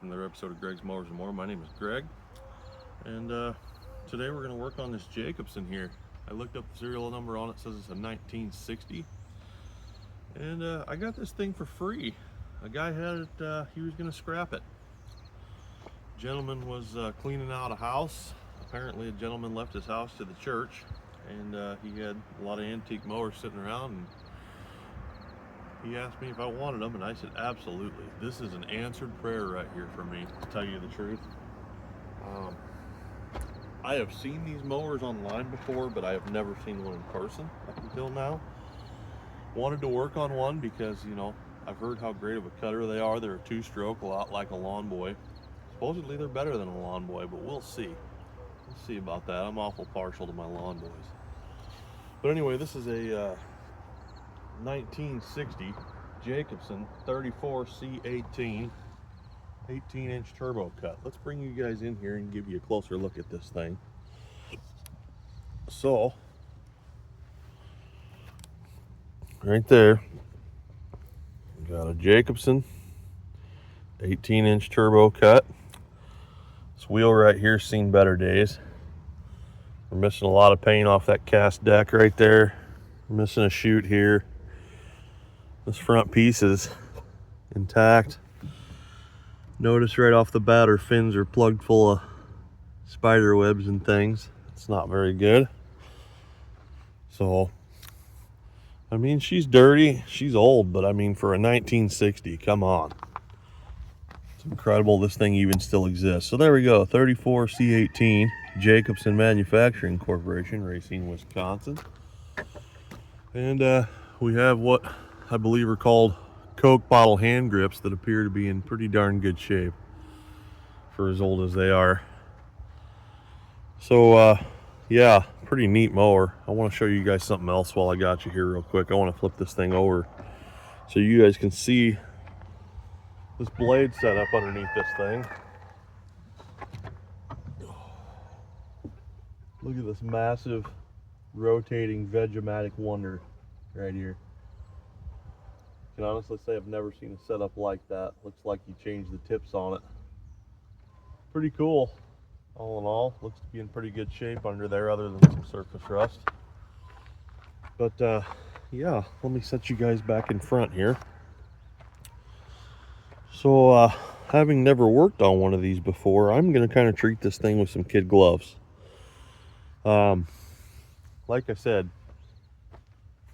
to another episode of Greg's Mowers and More. My name is Greg, and today we're going to work on this Jacobsen here. I looked up the serial number on it, says it's a 1960, and I got this thing for free. A guy had it, he was going to scrap it. Gentleman was cleaning out a house. Apparently a gentleman left his house to the church, and he had a lot of antique mowers sitting around, and he asked me if I wanted them, and I said absolutely. This is an answered prayer right here for me, to tell you the truth. I have seen these mowers online before, but I have never seen one in person up until now. Wanted to work on one because, you know, I've heard how great of a cutter they are. They're a two-stroke, a lot like a lawn boy. Supposedly they're better than a lawn boy, but we'll see. We'll see about that. I'm awful partial to my lawn boys. But anyway, this is a 1960 Jacobsen 34C18 18-inch turbo cut. Let's bring you guys in here and give you a closer look at this thing. So, right there, we got a Jacobsen 18-inch turbo cut. This wheel right here's seen better days. We're missing a lot of paint off that cast deck right there. We're missing a chute here. This front piece is intact. Notice right off the bat our fins are plugged full of spider webs and things. It's not very good. So, I mean, she's dirty, she's old, but I mean, for a 1960, come on. It's incredible this thing even still exists. So there we go, 34C18, Jacobsen Manufacturing Corporation, Racine, Wisconsin. And we have what I believe are called Coke bottle hand grips that appear to be in pretty darn good shape for as old as they are. So yeah, pretty neat mower. I want to show you guys something else while I got you here real quick. I want to flip this thing over so you guys can see this blade set up underneath this thing. Look at this massive rotating Vegematic wonder right here. I can honestly say I've never seen a setup like that. Looks like you changed the tips on it. Pretty cool. All in all, looks to be in pretty good shape under there other than some surface rust. But yeah, let me set you guys back in front here. So having never worked on one of these before, I'm going to kind of treat this thing with some kid gloves. Like I said,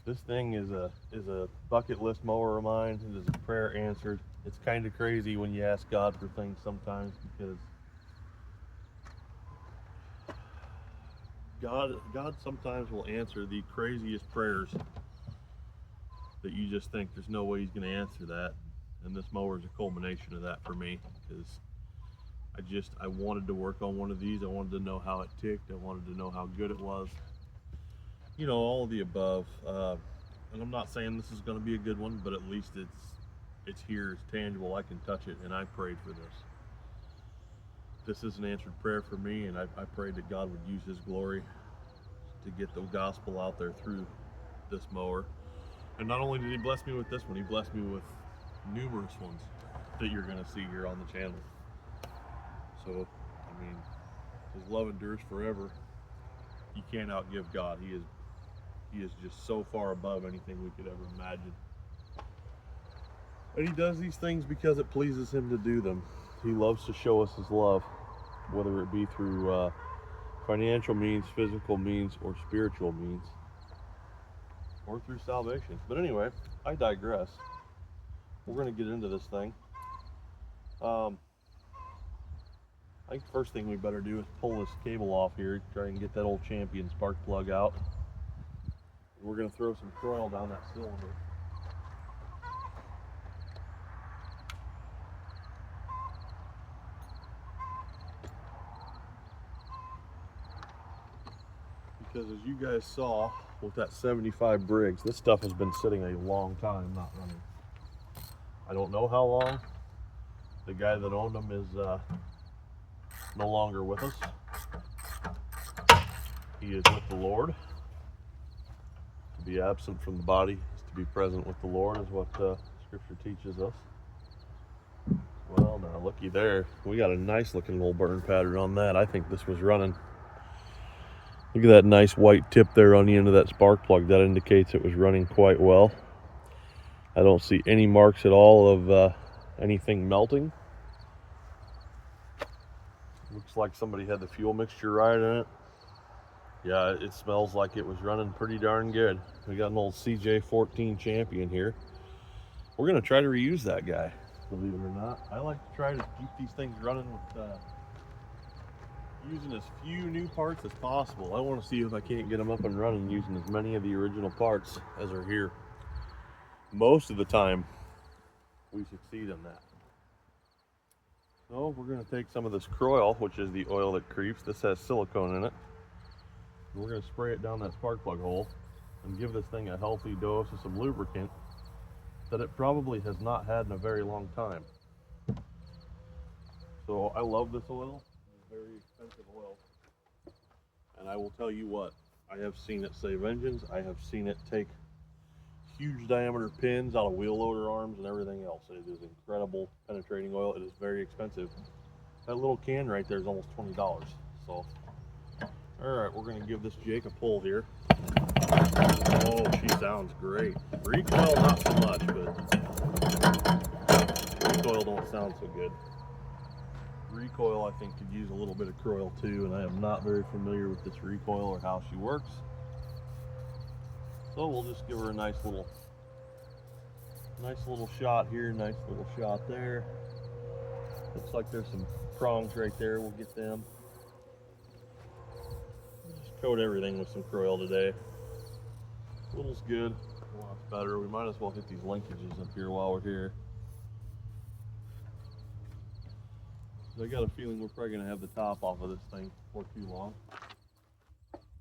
this thing is a bucket list mower of mine. It is a prayer answered. It's kind of crazy when you ask God for things sometimes, because God sometimes will answer the craziest prayers that you just think there's no way he's going to answer that. And this mower is a culmination of that for me, because I wanted to work on one of these. I wanted to know how it ticked. I wanted to know how good it was. You know, all of the above. And I'm not saying this is going to be a good one, but at least it's here, it's tangible, I can touch it, and I prayed for this. This is an answered prayer for me, and I prayed that God would use his glory to get the gospel out there through this mower. And not only did he bless me with this one, he blessed me with numerous ones that you're going to see here on the channel. So, I mean, his love endures forever. You can't outgive God. He is just so far above anything we could ever imagine. And he does these things because it pleases him to do them. He loves to show us his love, whether it be through financial means, physical means, or spiritual means, or through salvation. But anyway, I digress. We're going to get into this thing. I think the first thing we better do is pull this cable off here, try and get that old Champion spark plug out. We're going to throw some coil down that cylinder. Because as you guys saw with that 75 Briggs, this stuff has been sitting a long time not running. I don't know how long. The guy that owned them is no longer with us. He is with the Lord. To be absent from the body is to be present with the Lord, is what Scripture teaches us. Well, no, looky there. We got a nice looking little burn pattern on that. I think this was running. Look at that nice white tip there on the end of that spark plug. That indicates it was running quite well. I don't see any marks at all of anything melting. Looks like somebody had the fuel mixture right in it. Yeah, it smells like it was running pretty darn good. We got an old CJ14 Champion here. We're gonna try to reuse that guy, believe it or not. I like to try to keep these things running with using as few new parts as possible. I want to see if I can't get them up and running using as many of the original parts as are here. Most of the time, we succeed in that. So we're going to take some of this Recoil, which is the oil that creeps. This has silicone in it. We're going to spray it down that spark plug hole and give this thing a healthy dose of some lubricant that it probably has not had in a very long time. So I love this oil. It's very expensive oil. And I will tell you what, I have seen it save engines. I have seen it take huge diameter pins out of wheel loader arms and everything else. It is incredible penetrating oil. It is very expensive. That little can right there is almost $20. So, all right, we're gonna give this Jake a pull here. Oh, she sounds great. Recoil, not so much, but Recoil don't sound so good. Recoil, I think, could use a little bit of Recoil too, and I am not very familiar with this Recoil or how she works. So we'll just give her a nice little shot here, nice little shot there. Looks like there's some prongs right there. We'll get them. Just coat everything with some Recoil today. Little's good. Lots better. We might as well hit these linkages up here while we're here. I got a feeling we're probably going to have the top off of this thing before too long.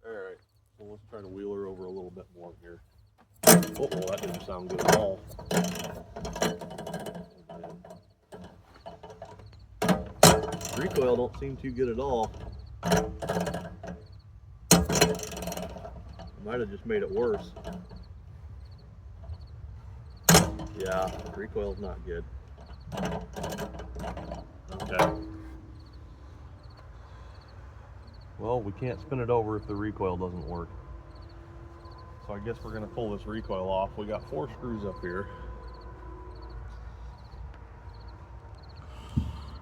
Alright, so let's try to wheel her over a little bit more here. Oh, that didn't sound good at all. Recoil don't seem too good at all. Might have just made it worse. Yeah, Recoil's not good. Okay. Well, we can't spin it over if the Recoil doesn't work. So I guess we're going to pull this Recoil off. We got 4 screws up here.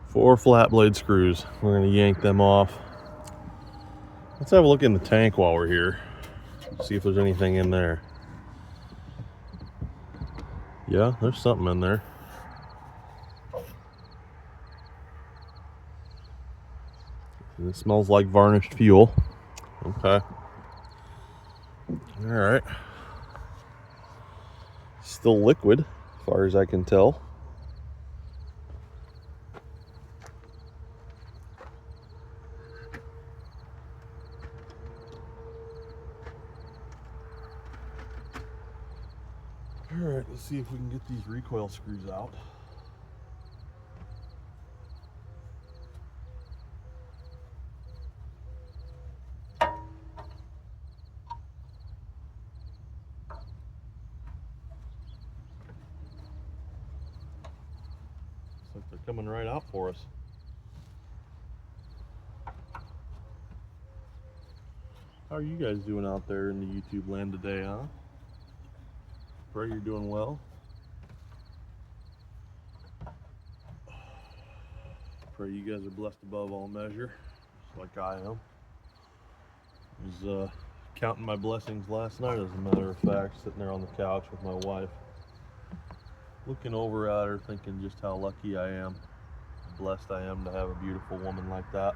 4 flat blade screws. We're going to yank them off. Let's have a look in the tank while we're here. See if there's anything in there. Yeah, there's something in there. It smells like varnished fuel. Okay. Alright. Still liquid, as far as I can tell. Alright, let's see if we can get these Recoil screws out. Looks like they're coming right out for us. How are you guys doing out there in the YouTube land today, huh? Pray you're doing well. Pray you guys are blessed above all measure, just like I am. I was counting my blessings last night, as a matter of fact, sitting there on the couch with my wife, looking over at her, thinking just how lucky I am, how blessed I am to have a beautiful woman like that.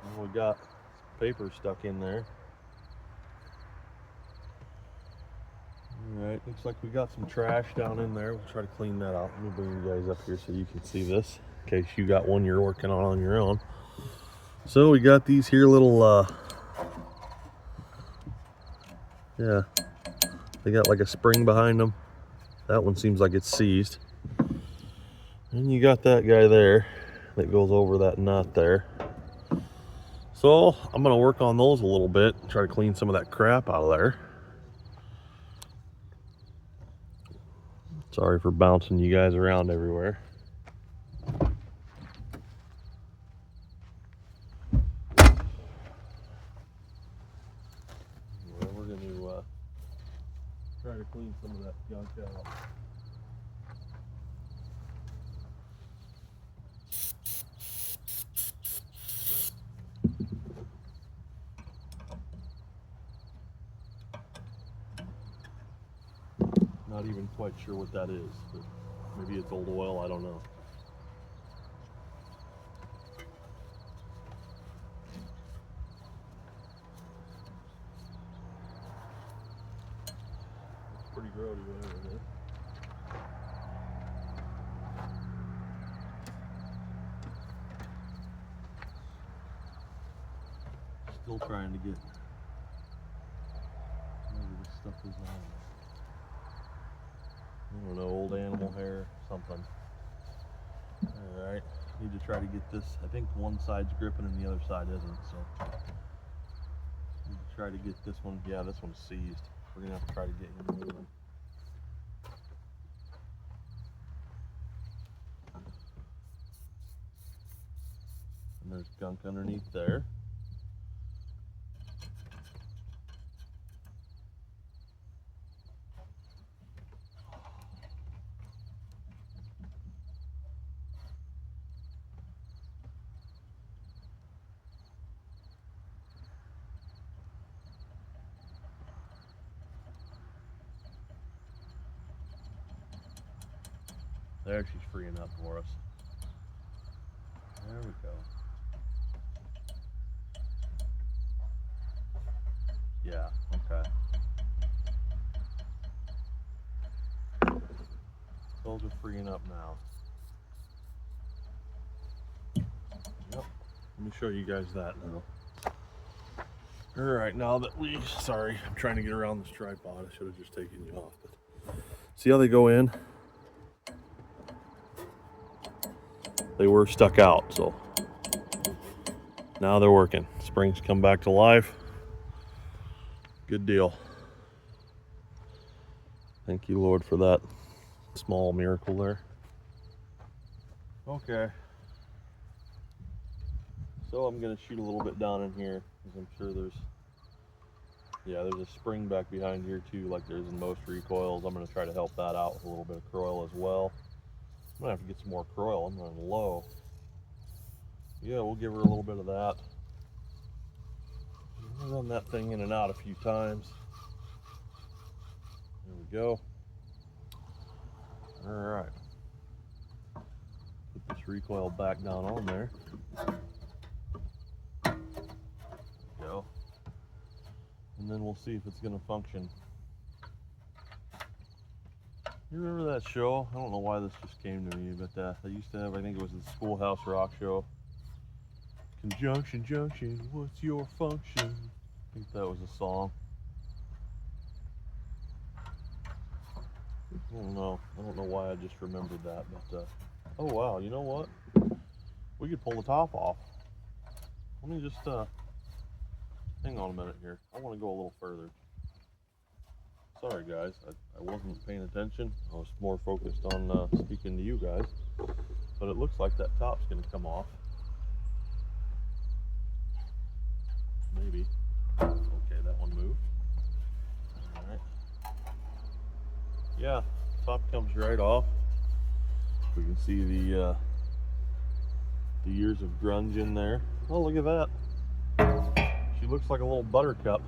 And we got paper stuck in there. Alright, looks like we got some trash down in there. We'll try to clean that out. Let me bring you guys up here so you can see this, in case you got one you're working on your own. So we got these here little, yeah, they got like a spring behind them. That one seems like it's seized. And you got that guy there that goes over that nut there. So I'm going to work on those a little bit, try to clean some of that crap out of there. Sorry for bouncing you guys around everywhere. clean some of that gunk out. Not even quite sure what that is, but maybe it's old oil, I don't know. It's pretty grody, isn't it? Still trying to get whatever this stuff is on. I don't know, old animal hair, something. Alright, need to try to get this. I think one side's gripping and the other side isn't, so need to try to get this one. Yeah, this one's seized. We're gonna have to try to get him moving. And there's gunk underneath there. There, she's freeing up for us. There we go. Yeah, okay. Those are freeing up now. Yep. Let me show you guys that now. Alright, now that sorry, I'm trying to get around this tripod. I should have just taken you off. But see how they go in? They were stuck out, so now they're working. Springs come back to life. Good deal. Thank you, Lord, for that small miracle there. Okay. So I'm gonna shoot a little bit down in here because I'm sure there's a spring back behind here too, like there's in most recoils. I'm gonna try to help that out with a little bit of Recoil as well. I'm gonna have to get some more Recoil. I'm running low. Yeah, we'll give her a little bit of that. I'll run that thing in and out a few times. There we go. All right. Put this Recoil back down on there. There we go. And then we'll see if it's gonna function. You remember that show? I don't know why this just came to me, but they used to have, I think it was the Schoolhouse Rock show. Conjunction junction, what's your function? I think that was a song. I don't know why I just remembered that, but oh wow, you know what? We could pull the top off. Let me just hang on a minute here. I want to go a little further. Sorry guys, I wasn't paying attention. I was more focused on speaking to you guys. But it looks like that top's going to come off. Maybe. Okay, that one moved. Alright. Yeah, top comes right off. We can see the years of grunge in there. Oh, look at that. She looks like a little buttercup.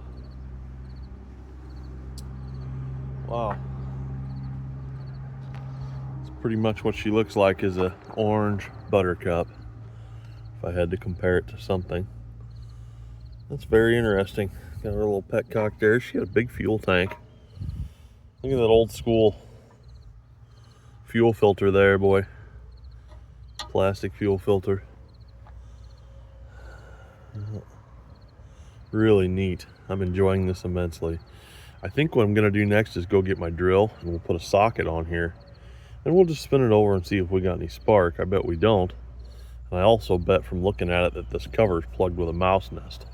Wow. It's pretty much what she looks like, is a orange buttercup, if I had to compare it to something. That's very interesting. Got her little petcock there. She had a big fuel tank. Look at that old school fuel filter there, boy. Plastic fuel filter. Really neat. I'm enjoying this immensely. I think what I'm gonna do next is go get my drill and we'll put a socket on here and we'll just spin it over and see if we got any spark. I bet we don't. And I also bet from looking at it that this cover is plugged with a mouse nest.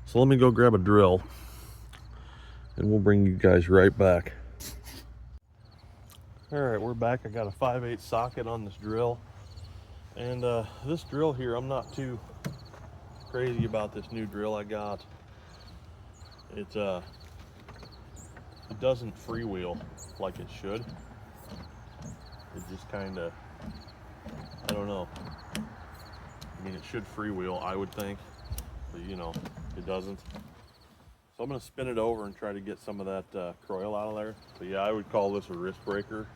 So let me go grab a drill and we'll bring you guys right back. All right, we're back. I got a 5/8 socket on this drill. And this drill here, I'm not too crazy about this new drill I got. It's it doesn't freewheel like it should. It just kind of, I don't know. I mean, it should freewheel, I would think, but you know, it doesn't. So I'm going to spin it over and try to get some of that coil out of there. But yeah, I would call this a wrist breaker.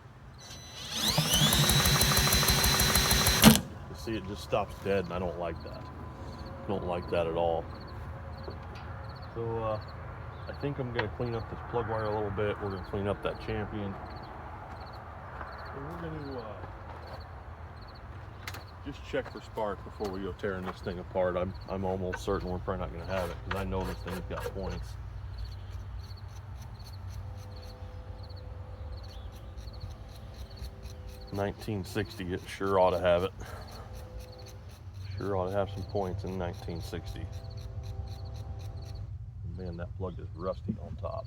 You see, it just stops dead, and I don't like that. I don't like that at all. So I think I'm going to clean up this plug wire a little bit. We're going to clean up that champion. So we're going to just check for spark before we go tearing this thing apart. I'm almost certain we're probably not going to have it, because I know this thing's got points. $1960, it sure ought to have it. Sure ought to have some points in 1960. Man, that plug is rusty on top.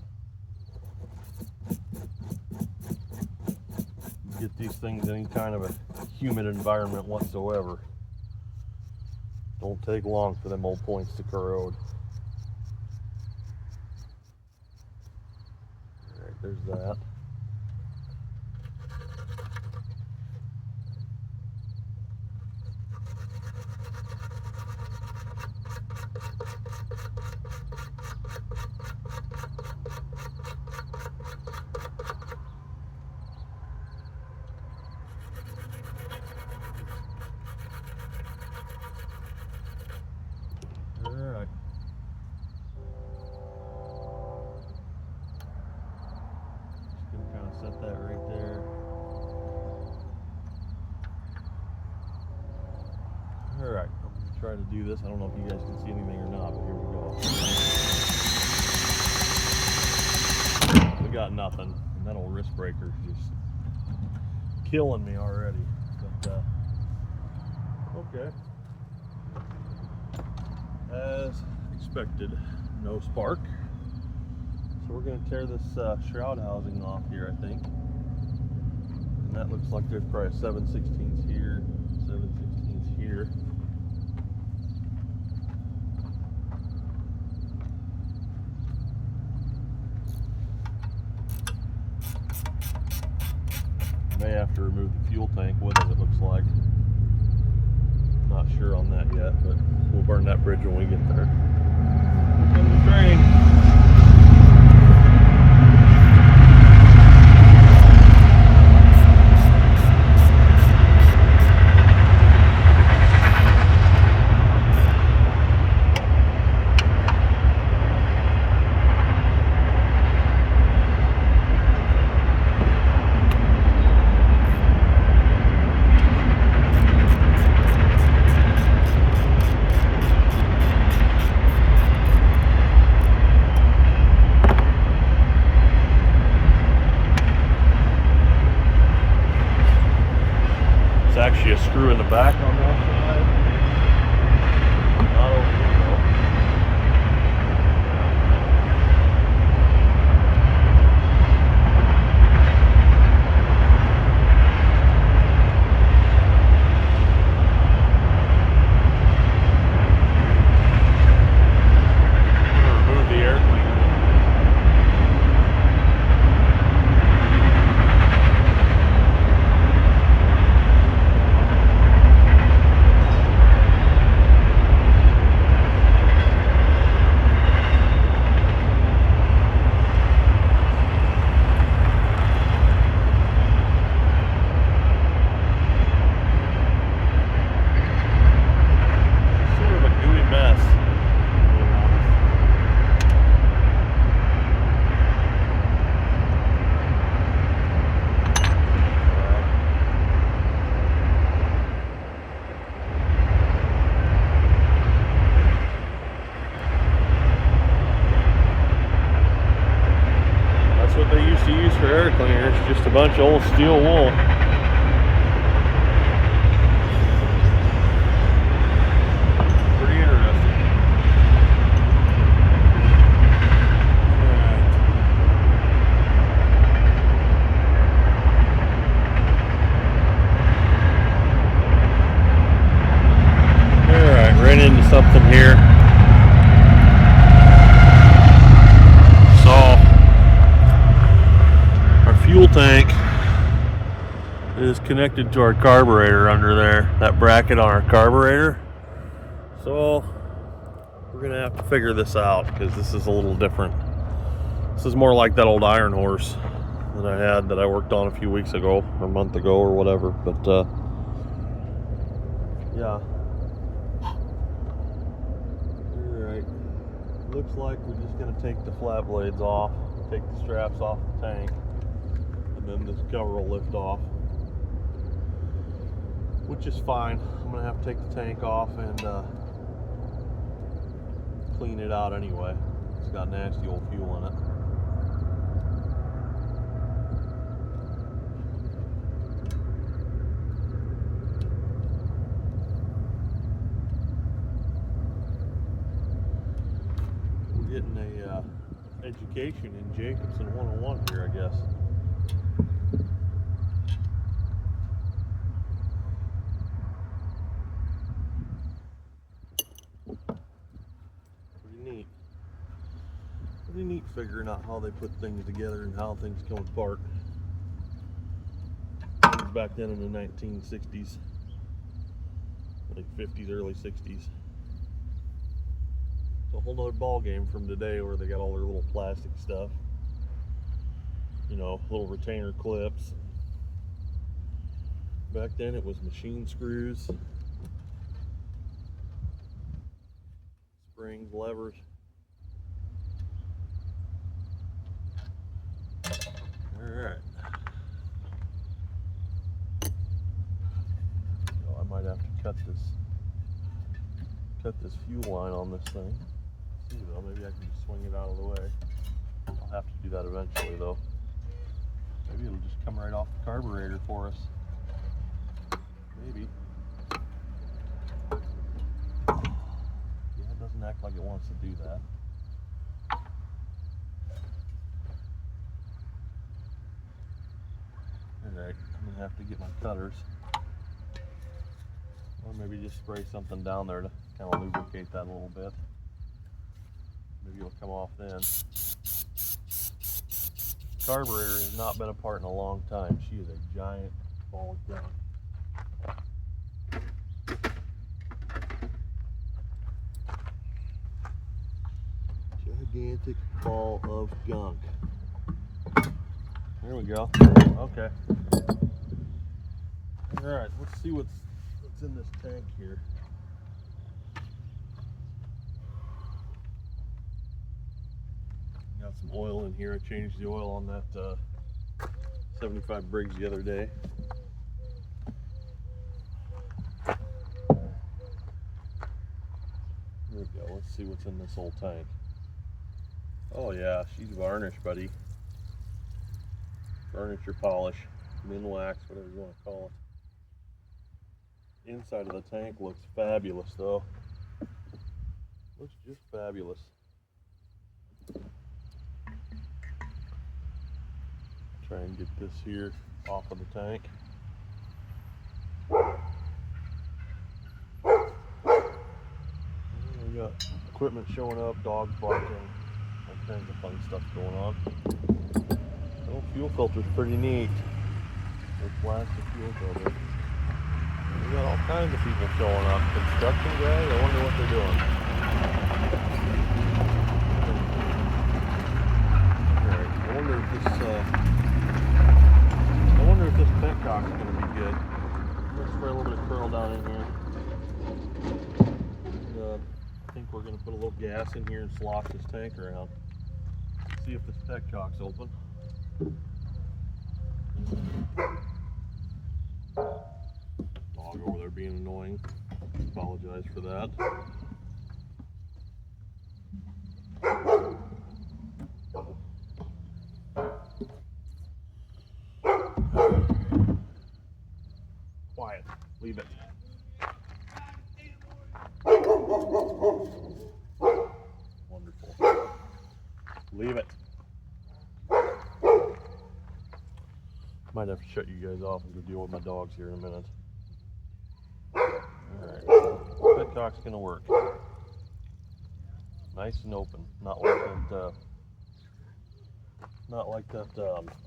Get these things in any kind of a humid environment whatsoever. Don't take long for them old points to corrode. Alright, there's that. Alright. Just gonna kind of set that right there. Alright, I'm gonna try to do this. I don't know if you guys can see anything or not, but here we go. We got nothing. And that old wrist breaker is just killing me already. But okay. As expected, no spark. So we're going to tear this shroud housing off here, I think. And that looks like there's probably 7/16 here, 7/16 here. May have to remove the fuel tank with it, it looks like. Not sure on that yet, but we'll burn that bridge when we get there. Here comes the train. Actually a screw in the back on that side. Not over here though. I'm gonna remove the air cleaner. For air cleaners, just a bunch of old steel wool. Pretty interesting. Alright, ran into something here. tank is connected to our carburetor under there, that bracket on our carburetor. So we're gonna have to figure this out because this is a little different. This is more like that old iron horse that I had that I worked on a few weeks ago or a month ago or whatever. But yeah. Alright. Looks like we're just gonna take the flat blades off, take the straps off the tank, and then this cover will lift off. Which is fine. I'm gonna have to take the tank off and clean it out anyway. It's got nasty old fuel in it. We're getting a education in Jacobsen 101 here, I guess. Pretty neat figuring out how they put things together and how things come apart. Back then in the 1960s, like 50s, early 60s. It's a whole nother ball game from today where they got all their little plastic stuff. You know, little retainer clips. Back then it was machine screws, springs, levers. Alright. So I might have to cut this fuel line on this thing. Let's see though, maybe I can just swing it out of the way. I'll have to do that eventually though. Maybe it'll just come right off the carburetor for us. Maybe. Yeah, it doesn't act like it wants to do that. Alright, I'm gonna have to get my cutters. Or maybe just spray something down there to kind of lubricate that a little bit. Maybe it'll come off then. Carburetor has not been apart in a long time. She is a giant ball of gunk. Gigantic ball of gunk. There we go. Okay. Alright, let's see what's in this tank here. Got some oil in here. I changed the oil on that 75 Briggs the other day. There we go. Let's see what's in this old tank. Oh yeah, she's varnished, buddy. Varnish or polish, min wax, whatever you want to call it. Inside of the tank looks fabulous though. Looks just fabulous. Try and get this here off of the tank. And we got equipment showing up, dogs barking, all kinds of fun stuff going on. Oh, fuel filter's pretty neat. There's plastic fuel filter. We got all kinds of people showing up. Construction guys, I wonder what they're doing. Alright, I wonder if this petcock's gonna be good. Let's spray a little bit of curl down in here. And, I think we're gonna put a little gas in here and slosh this tank around. See if this petcock's open. Dog over there being annoying. Apologize for that. Quiet. Leave it. Wonderful. Leave it. Might have to shut you guys off and go deal with my dogs here in a minute. Alright, petcock's gonna work. Nice and open, not like Not like that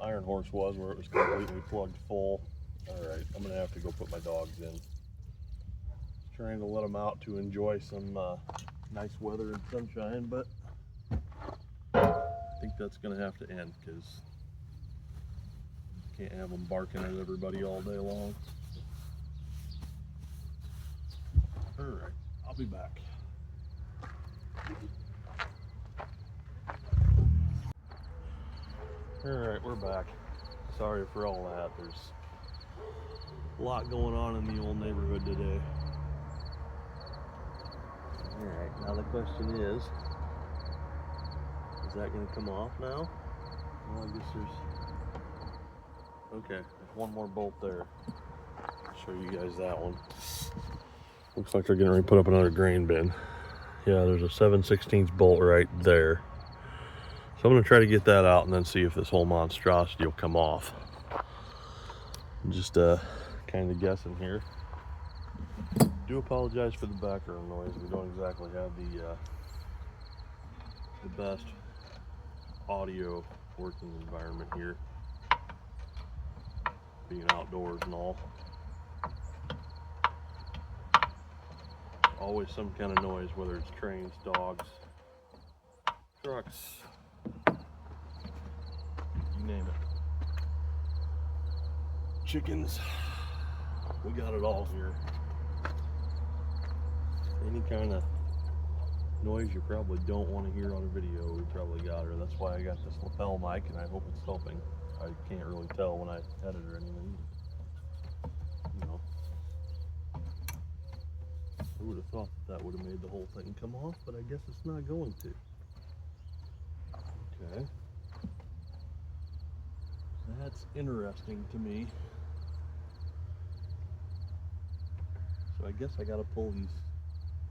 Iron Horse was, where it was completely plugged full. Alright, I'm gonna have to go put my dogs in. Trying to let them out to enjoy some nice weather and sunshine, but I think that's gonna have to end because can't have them barking at everybody all day long. Alright, I'll be back. Alright, we're back. Sorry for all that. There's a lot going on in the old neighborhood today. Alright, now the question is that going to come off now? Well, I guess there's one more bolt there. I'll show you guys that one. Looks like they're getting ready to put up another grain bin. Yeah, there's a 7/16 bolt right there. So I'm going to try to get that out and then see if this whole monstrosity will come off. I'm just kind of guessing here. Do apologize for the background noise. We don't exactly have the best audio working environment here, being outdoors and all. Always some kind of noise, whether it's trains, dogs, trucks, you name it. Chickens, we got it all here. Any kind of noise you probably don't want to hear on a video, we probably got her. That's why I got this lapel mic, and I hope it's helping. I can't really tell when I edit or anything. You know, I would have thought that would have made the whole thing come off, but I guess it's not going to. Okay. That's interesting to me. So I guess I got to pull these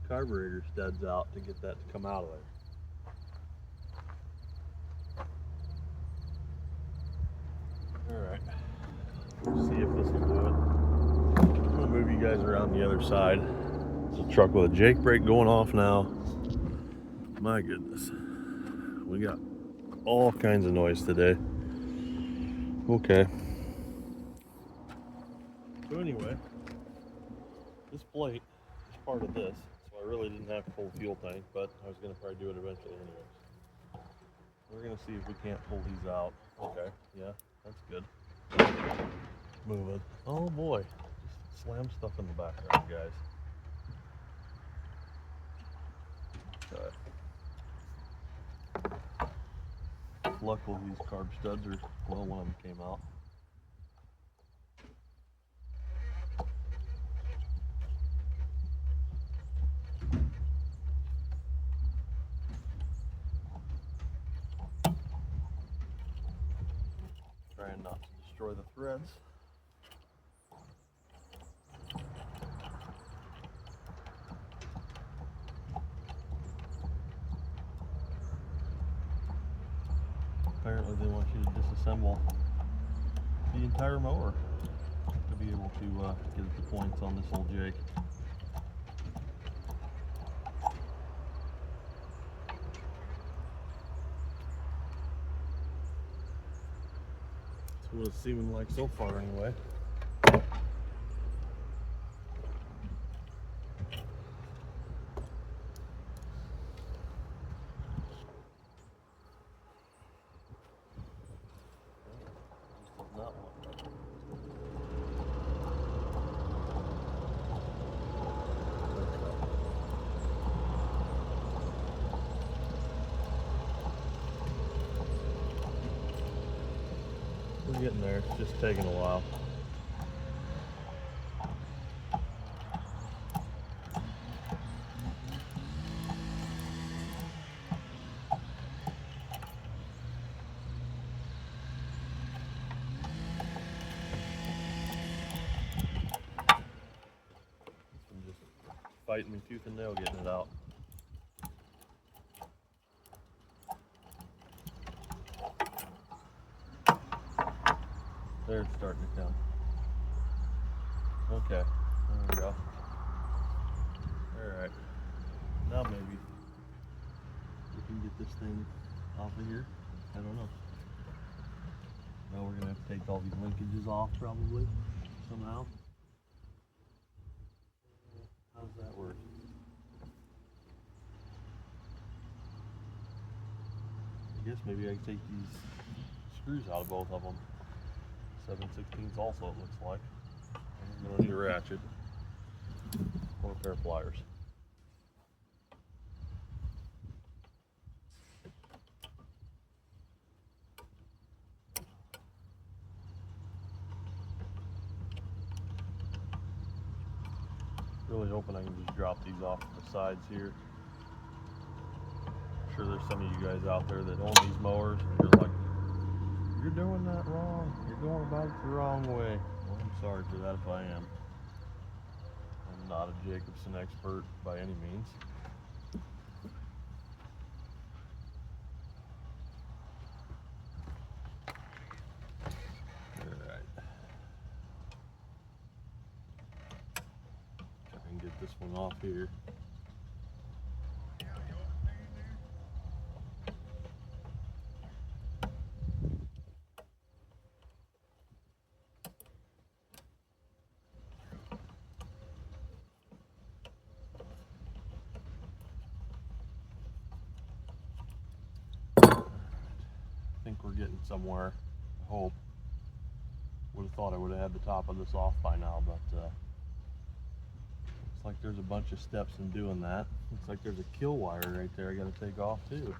carburetor studs out to get that to come out of there. Alright, let's see if this will do it. I'm going to move you guys around the other side. It's a truck with a Jake brake going off now. My goodness. We got all kinds of noise today. Okay. So anyway, this plate is part of this. I really didn't have to pull the fuel tank, but I was going to probably do it eventually anyways. We're going to see if we can't pull these out. Okay, yeah, that's good. Move it. Oh boy, just slam stuff in the background, guys. Okay. Luckily these carb studs are, well, one of them came out. Trying not to destroy the threads. Apparently they want you to disassemble the entire mower to be able to get the points on this old Jake. That's what it's seeming like so far anyway. We're getting there, it's just taking a while. I'm just fighting me tooth and nail getting it out. There, it's starting to come. Okay, there we go. Alright, now maybe we can get this thing off of here. I don't know. Now we're gonna have to take all these linkages off probably somehow. How does that work? I guess maybe I can take these screws out of both of them. 7/16 also, it looks like. I'm gonna need a ratchet or a pair of pliers. Really hoping I can just drop these off to the sides here. I'm sure there's some of you guys out there that own these mowers and you're like, you're doing that wrong. You're going about it the wrong way. Well, I'm sorry for that if I am. I'm not a Jacobsen expert by any means. Alright. Try and get this one off here. I think we're getting somewhere, I hope. Would have thought I would have had the top of this off by now, but looks like there's a bunch of steps in doing that. Looks like there's a kill wire right there I got to take off too.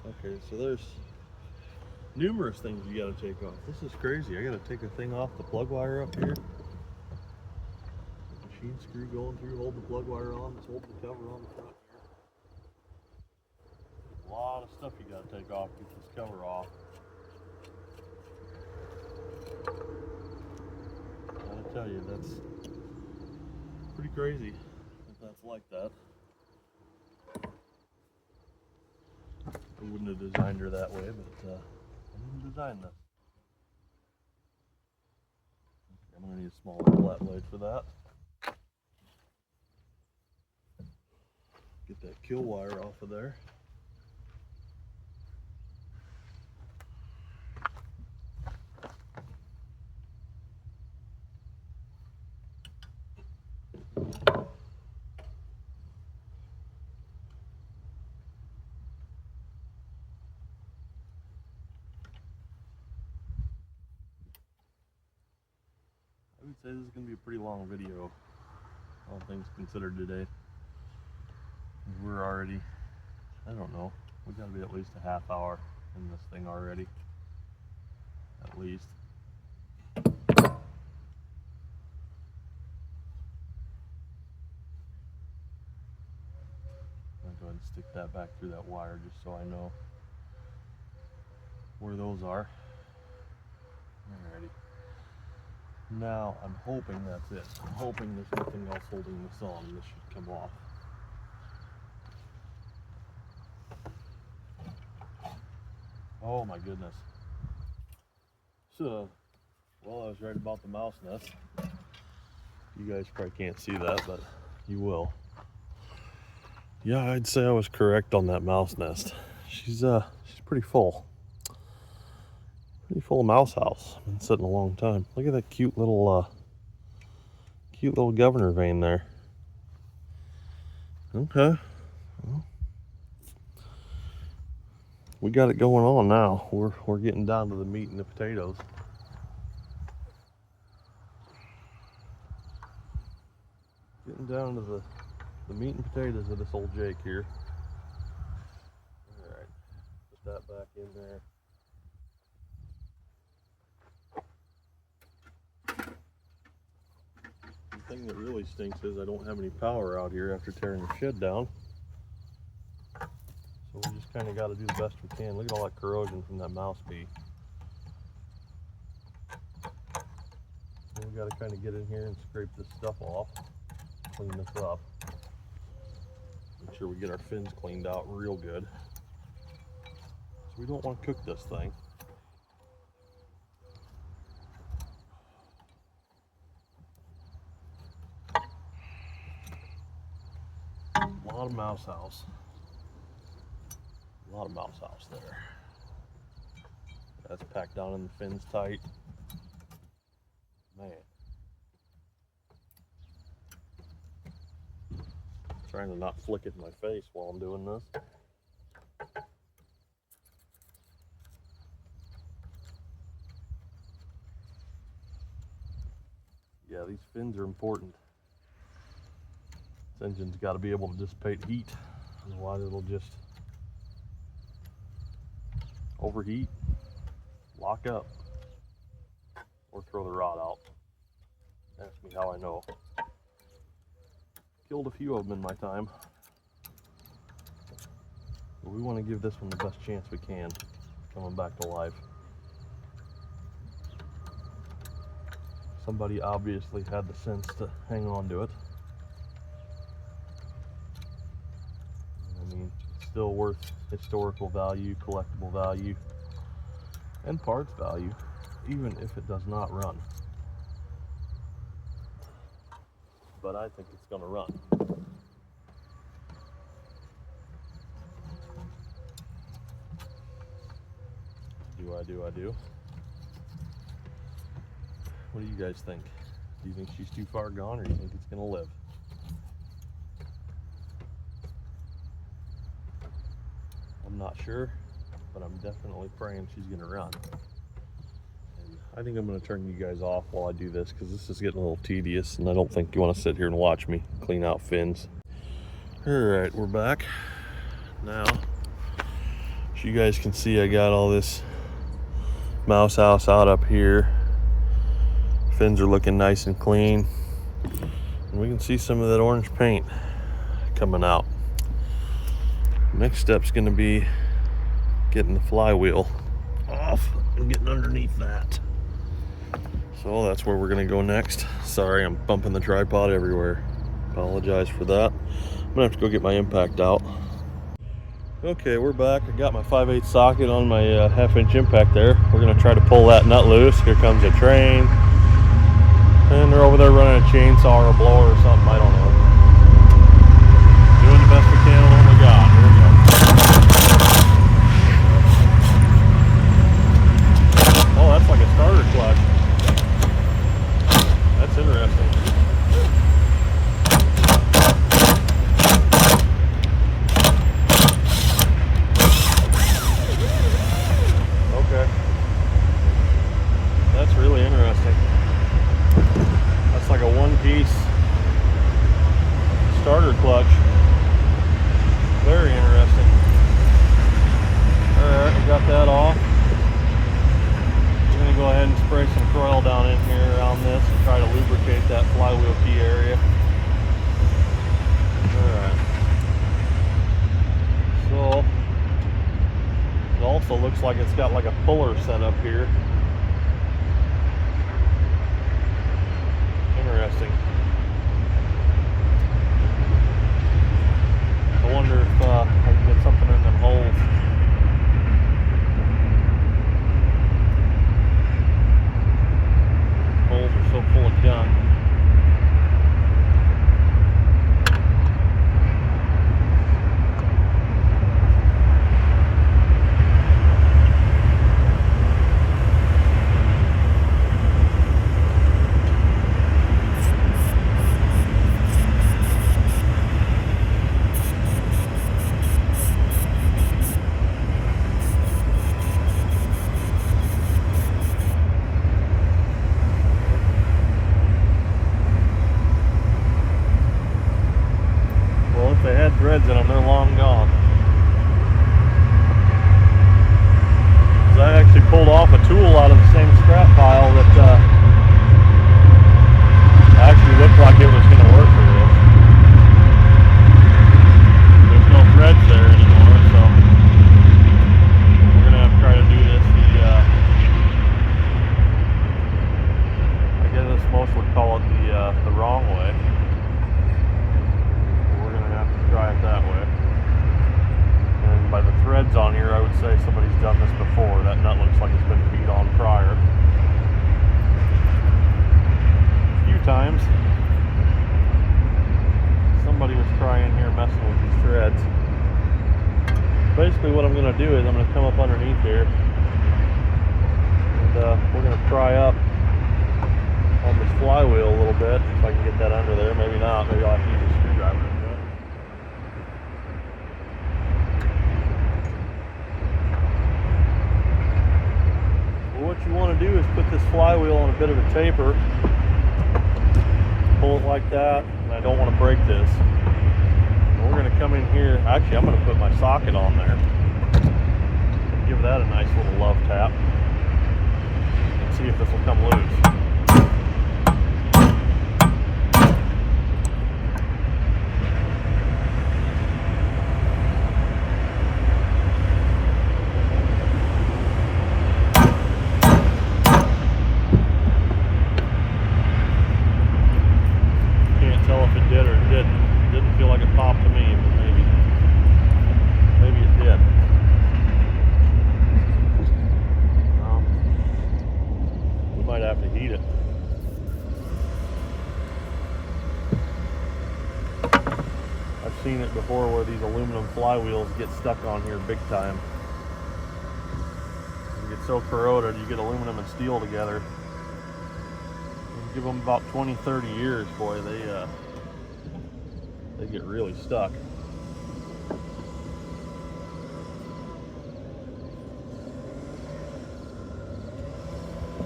Okay, so there's numerous things you got to take off. This is crazy. I got to take a thing off the plug wire up here. Machine screw going through, hold the plug wire on, let's hold the cover on the front here. A lot of stuff you got to take off to get this cover off. I gotta tell you, that's pretty crazy if that's like that. I wouldn't have designed her that way, but I didn't design this. Okay, I'm gonna need a smaller flat blade for that. Get that kill wire off of there. I would say this is going to be a pretty long video, all things considered today. We're already, I don't know, we got to be at least a half hour in this thing already, at least. I'm going to go ahead and stick that back through that wire just so I know where those are. Alrighty. Now I'm hoping that's it. I'm hoping there's nothing else holding this on and this should come off. Oh my goodness. So, well, I was right about the mouse nest. You guys probably can't see that, but you will. Yeah, I'd say I was correct on that mouse nest. She's pretty full. Pretty full mouse house. Been sitting a long time. Look at that cute little governor vane there. Okay. Well, we got it going on now. We're getting down to the meat and the potatoes. Getting down to the meat and potatoes of this old Jake here. Alright, put that back in there. The thing that really stinks is I don't have any power out here after tearing the shed down. So we just kind of got to do the best we can. Look at all that corrosion from that mouse pee. So we got to kind of get in here and scrape this stuff off, clean this up. Make sure we get our fins cleaned out real good. So we don't want to cook this thing. lot of mouse house. A lot of mouse house there. That's packed down in the fins tight. Man. Trying to not flick it in my face while I'm doing this. Yeah, these fins are important. This engine's got to be able to dissipate heat, otherwise it'll just overheat, lock up, or throw the rod out. Ask me how I know. Killed a few of them in my time. But we want to give this one the best chance we can, coming back to life. Somebody obviously had the sense to hang on to it. I mean, it's still worth historical value, collectible value, and parts value, even if it does not run. But I think it's going to run. I do. What do you guys think? Do you think she's too far gone, or do you think it's going to live? I'm not sure, but I'm definitely praying she's going to run. And I think I'm going to turn you guys off while I do this, because this is getting a little tedious, and I don't think you want to sit here and watch me clean out fins. Alright, we're back. Now, as you guys can see, I got all this mouse house out up here. Fins are looking nice and clean, and we can see some of that orange paint coming out. Next step's going to be getting the flywheel off and getting underneath that. So that's where we're going to go next. Sorry, I'm bumping the tripod everywhere. Apologize for that. I'm gonna have to go get my impact out. Okay, we're back. I got my 5/8 socket on my 1/2-inch impact there. We're gonna try to pull that nut loose. Here comes a train. And they're over there running a chainsaw or a blower or something, I don't know. Doing the best we can with what we got. Here we go. Oh, that's like a starter clutch. That's interesting. Okay. That's really interesting. That's like a one-piece starter clutch. Very interesting. Alright, we got that off. We're going to go ahead and spray some Recoil down in here around this and try to lubricate that flywheel key area. Alright. So, it also looks like it's got like a puller set up here. Interesting. I wonder if I can get something in them holes. Holes are so full of gunk. going to do is I'm going to come up underneath here, and we're going to pry up on this flywheel a little bit, if I can get that under there. Maybe not, maybe I'll have to use a screwdriver to do it. Well, what you want to do is put this flywheel on a bit of a taper, pull it like that, and I don't want to break this. And we're going to come in here, actually I'm going to put my socket on there, give that a nice little love tap, and see if this will come loose. Seen it before where these aluminum flywheels get stuck on here big time. You get so corroded, you get aluminum and steel together. You give them about 20-30 years, boy, they get really stuck.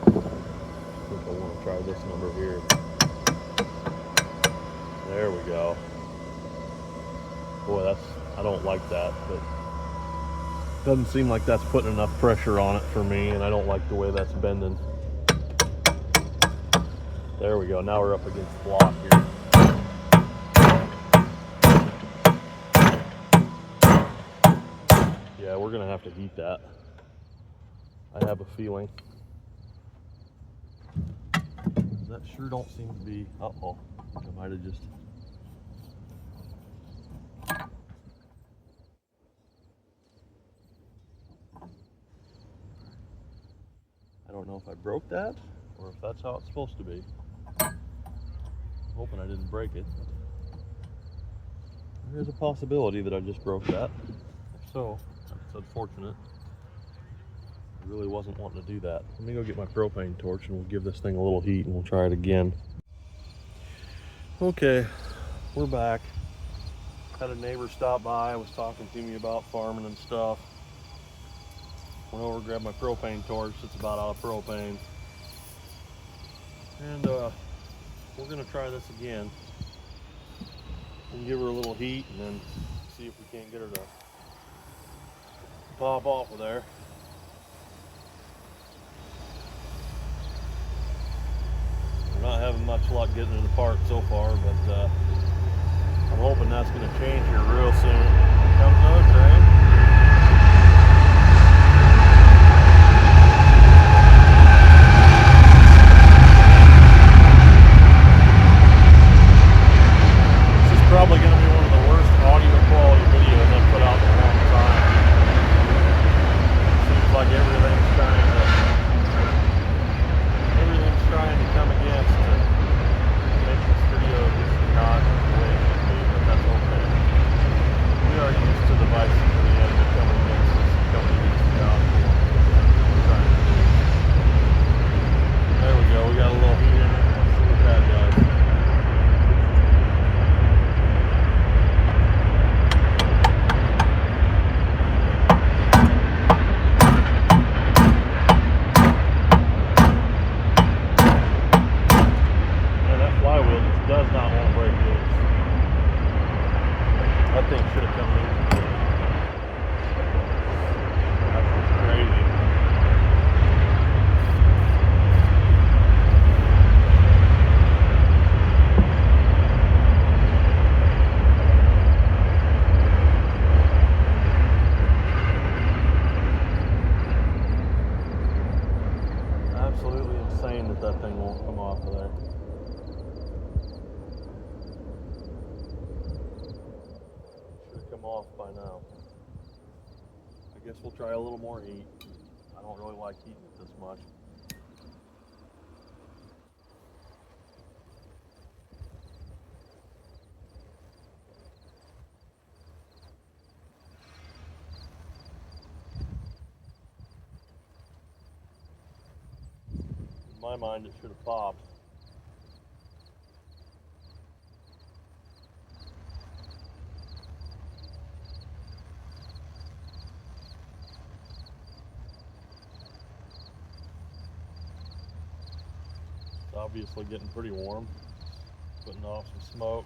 I think I want to try this number here. There we go. Boy, I don't like that, but it doesn't seem like that's putting enough pressure on it for me, and I don't like the way that's bending. There we go, now we're up against the block here. Yeah, we're gonna have to heat that. I have a feeling. That sure don't seem to be, uh-oh, I might have just, I don't know if I broke that or if that's how it's supposed to be. I'm hoping I didn't break it. There is a possibility that I just broke that. If so, that's unfortunate. I really wasn't wanting to do that. Let me go get my propane torch and we'll give this thing a little heat and we'll try it again. Okay, we're back. Had a neighbor stop by, was talking to me about farming and stuff. Went over, grabbed my propane torch, it's about out of propane. And we're gonna try this again. We'll give her a little heat and then see if we can't get her to pop off of there. We're not having much luck getting it apart so far, but I'm hoping that's gonna change here real soon. Here comes another train. Probably going to be one of the worst audio quality videos I've put out in a long time. Seems like everything's trying to come against to make this video just not the way it should be, but that's okay. We are used to the devices at the end that come against us and come against the job we're trying to do. There we go, we got a little heat in it. Let's see what that does. Does not want to break loose. That thing should have come loose. That's just crazy. Absolutely insane that that thing won't come off of there. Off by now. I guess we'll try a little more heat. I don't really like heating it this much. In my mind, it should have popped. It's obviously getting pretty warm, putting off some smoke.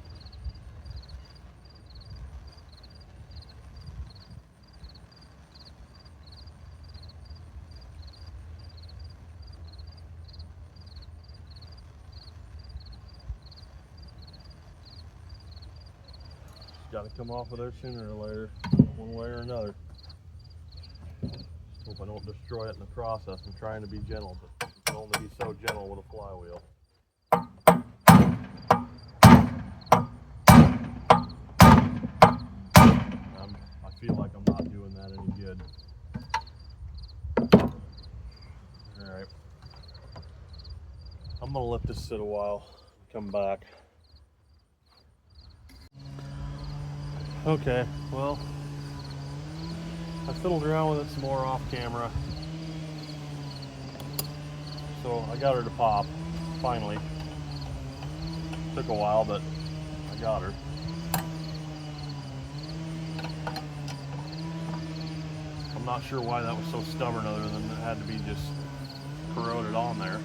Got to come off of there sooner or later, one way or another. Hope I don't destroy it in the process. I'm trying to be gentle, but you can only be so gentle with a flywheel. I feel like I'm not doing that any good. Alright. I'm going to let this sit a while and come back. Okay, well, I fiddled around with it some more off camera. So I got her to pop, finally. Took a while, but I got her. I'm not sure why that was so stubborn, other than it had to be just corroded on there.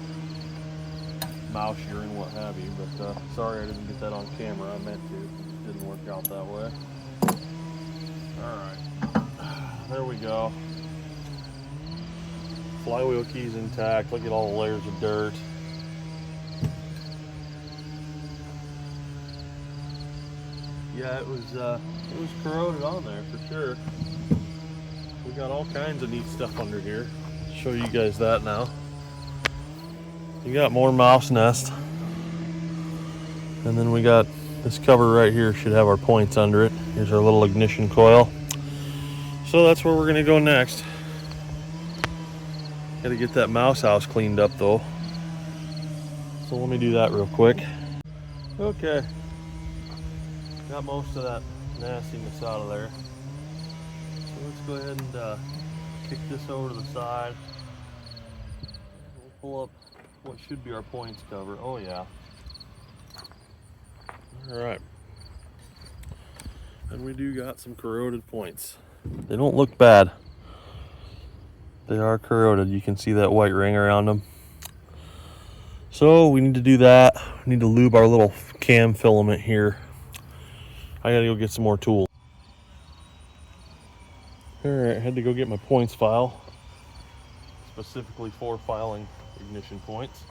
Mouse shearing, what have you, but sorry I didn't get that on camera. I meant to. It didn't work out that way. Alright, there we go. Flywheel key's intact. Look at all the layers of dirt. Yeah, it was corroded on there for sure. We got all kinds of neat stuff under here. I'll show you guys that now. You got more mouse nest. And then we got this cover right here, should have our points under it. Here's our little ignition coil. So that's where we're gonna go next. Gotta get that mouse house cleaned up though. So let me do that real quick. Okay. Got most of that nastiness out of there. So let's go ahead and kick this over to the side. We'll pull up what should be our points cover. Oh yeah. Alright. And we do got some corroded points. They don't look bad. They are corroded. You can see that white ring around them. So we need to do that. We need to lube our little cam filament here. I gotta go get some more tools. Alright, I had to go get my points file. Specifically for filing ignition points.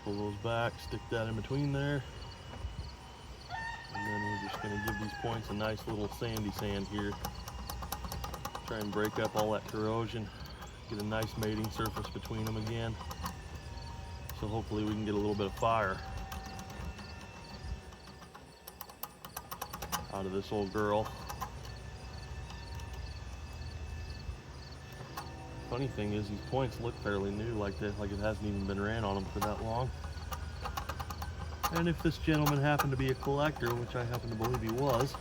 Pull those back, stick that in between there. And then we're just gonna give these points a nice little sandy sand here. Try and break up all that corrosion. Get a nice mating surface between them again. So hopefully we can get a little bit of fire out of this old girl. Funny thing is, these points look fairly new, like it hasn't even been ran on them for that long. And if this gentleman happened to be a collector, which I happen to believe he was,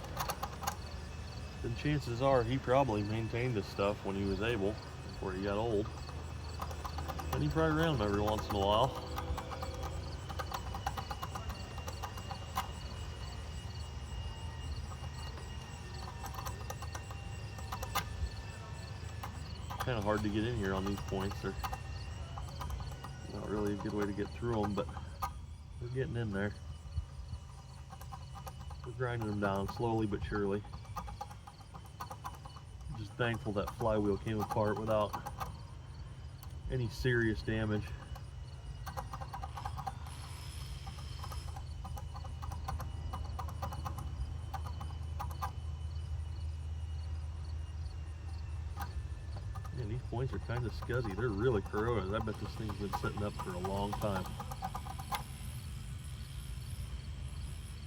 then chances are he probably maintained this stuff when he was able, before he got old. And he probably ran them every once in a while. Kind of hard to get in here on these points. They're not really a good way to get through them, but we're getting in there. We're grinding them down slowly but surely. I'm just thankful that flywheel came apart without any serious damage. Man, these points are kind of scuzzy. They're really corroded. I bet this thing's been sitting up for a long time.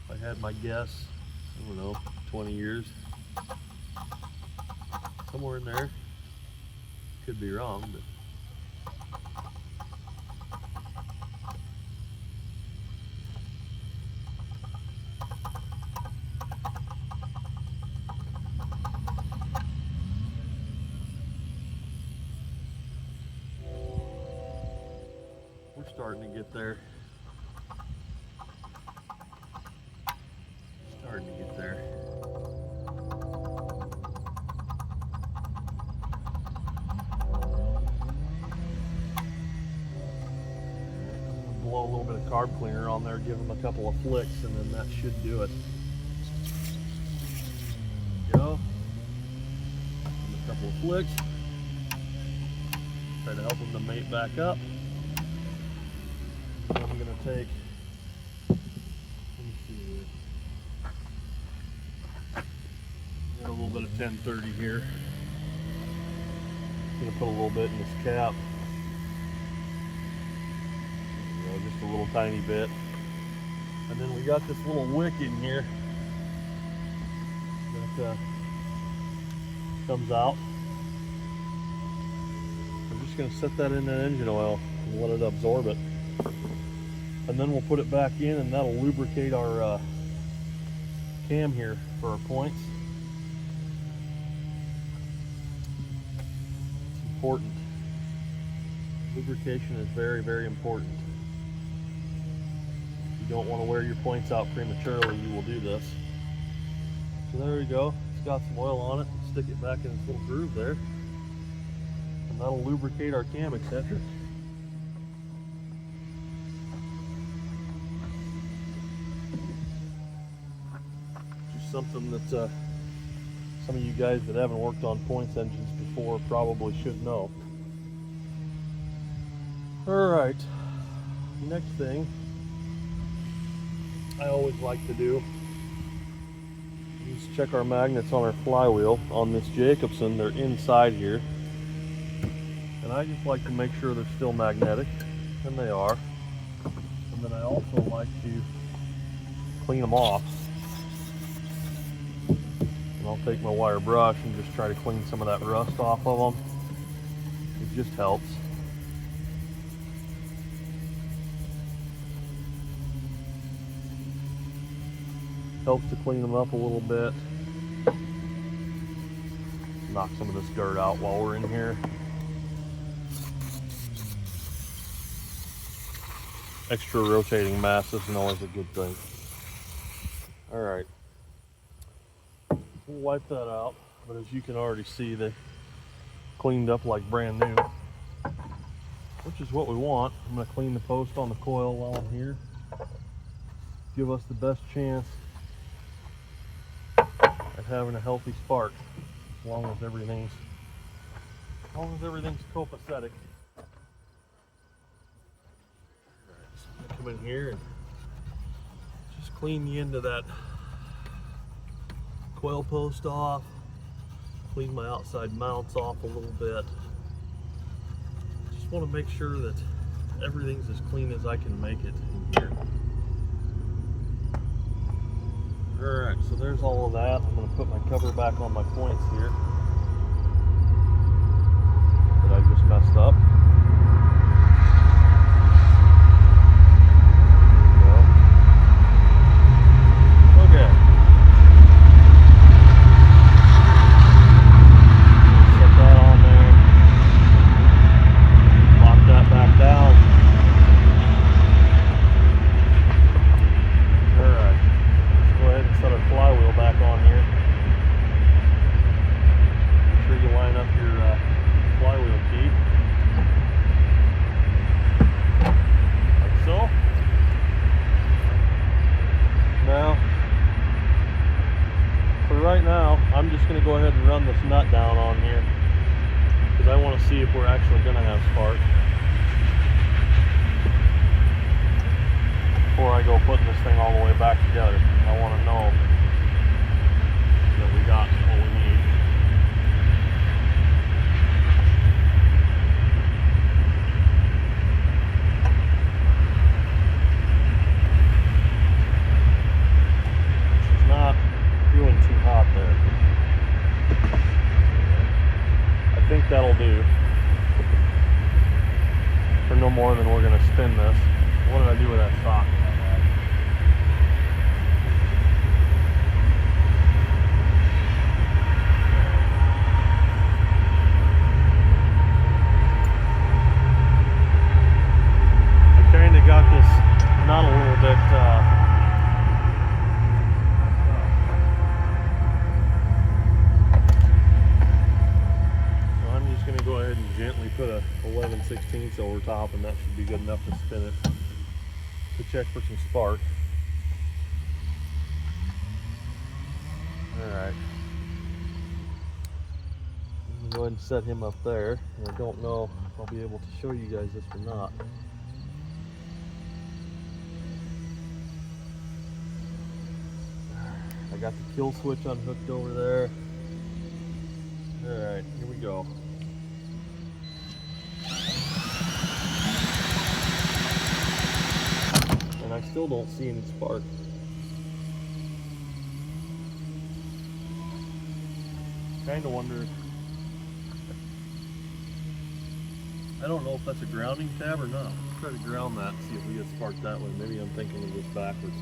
If I had my guess, I don't know, 20 years. Somewhere in there. Could be wrong, but starting to get there. Starting to get there. Blow a little bit of carb cleaner on there, give them a couple of flicks, and then that should do it. There we go. Give them a couple of flicks. Try to help them to mate back up. And I'm going to take, let me see here. Got a little bit of 1030 here. I'm going to put a little bit in this cap. Just a little tiny bit. And then we got this little wick in here that comes out. I'm just going to set that in that engine oil and let it absorb it. And then we'll put it back in, and that'll lubricate our cam here for our points. It's important. Lubrication is very, very important. You don't want to wear your points out prematurely, you will do this. So there we go. It's got some oil on it. Stick it back in its little groove there. And that'll lubricate our cam eccentric. Just something that some of you guys that haven't worked on points engines before probably should know. Alright, next thing I always like to do is check our magnets on our flywheel. On this Jacobsen, they're inside here. And I just like to make sure they're still magnetic, and they are. And then I also like to clean them off. And I'll take my wire brush and just try to clean some of that rust off of them. It just helps. Helps to clean them up a little bit. Knock some of this dirt out while we're in here. Extra rotating mass isn't always a good thing. Alright. We'll wipe that out, but as you can already see, they cleaned up like brand new, which is what we want. I'm going to clean the post on the coil while I'm here. Give us the best chance at having a healthy spark, as long as everything's copacetic. Alright, so I'm gonna come in here and just clean the end of that coil post off, clean my outside mounts off a little bit. Just want to make sure that everything's as clean as I can make it in here. Alright, so there's all of that. I'm going to put my cover back on my points here that I just messed up. Okay. Set that on there. Lock that back down. Alright. Go ahead and set our flywheel back on here. Make sure you line up your flywheel key. Like so. Now, for right now, I'm just going to go ahead and run this nut down on here, because I want to see if we're actually going to have spark before I go putting this thing all the way back together. I want to know that we got what we need. She's not doing too hot there. I think that'll do for no more than we're going to spin this. What did I do with that sock? gently put a 11/16 over top, and that should be good enough to spin it to check for some spark. Alright. I'm going to go ahead and set him up there. And I don't know if I'll be able to show you guys this or not. I got the kill switch unhooked over there. Alright, here we go. And I still don't see any spark. Kinda wonder, I don't know if that's a grounding tab or not. Let's try to ground that and see if we get spark that way. Maybe I'm thinking of this backwards.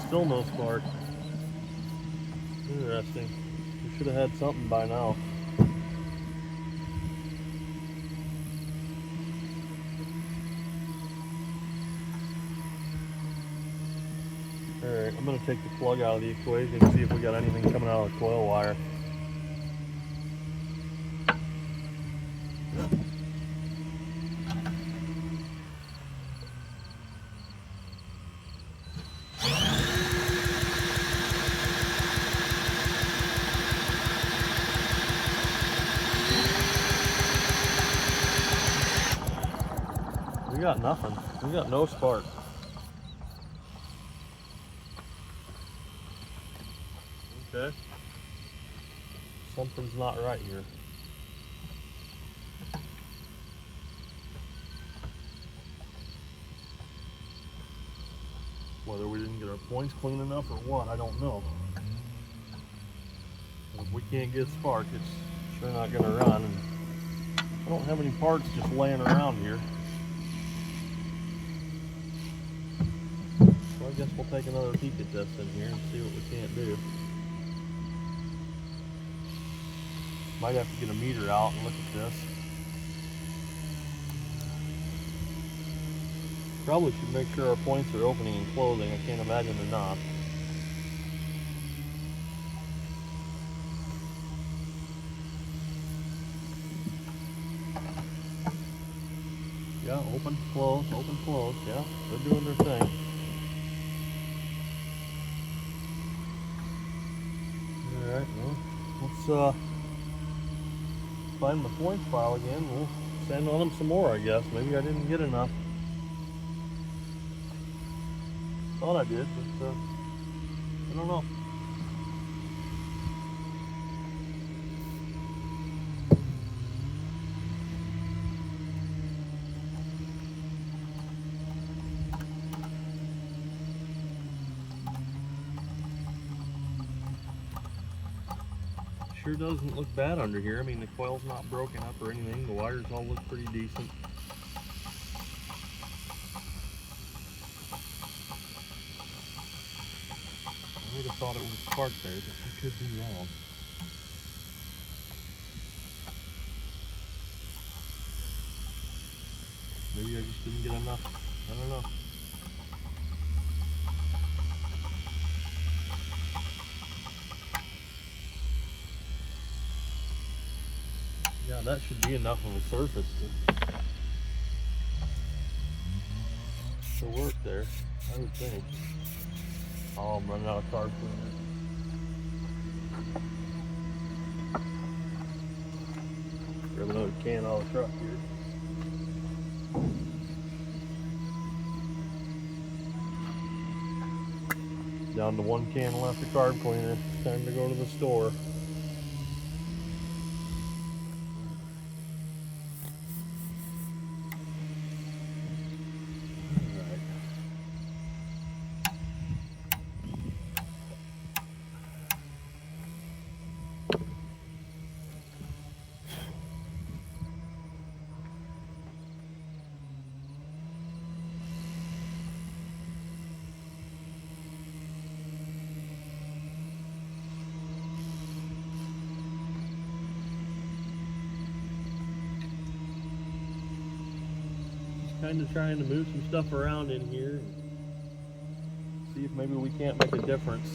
Still no spark. Interesting. We should have had something by now. Alright, I'm going to take the plug out of the equation and see if we got anything coming out of the coil wire. We got nothing. We got no spark. Okay. Something's not right here. Whether we didn't get our points clean enough or what, I don't know. If we can't get spark, it's sure not going to run. And I don't have any parts just laying around here. So I guess we'll take another peek at this in here and see what we can't do. Might have to get a meter out and look at this. Probably should make sure our points are opening and closing. I can't imagine they're not. Yeah, open, close, open, close. Yeah, they're doing their thing. Alright, well, let's find the points file again. We'll sand on them some more, I guess. Maybe I didn't get enough. Thought I did, but I don't know. Sure doesn't look bad under here. I mean, the coil's not broken up or anything. The wires all look pretty decent. I would have thought it was spark there, but I could be wrong. Maybe I just didn't get enough. I don't know. Yeah, that should be enough of a surface to work there, I would think. Oh, I'm running out of carb cleaner. Grab another can out of the truck here. Down to one can left of carb cleaner. Time to go to the store. Kind of trying to move some stuff around in here and See if maybe we can't make a difference.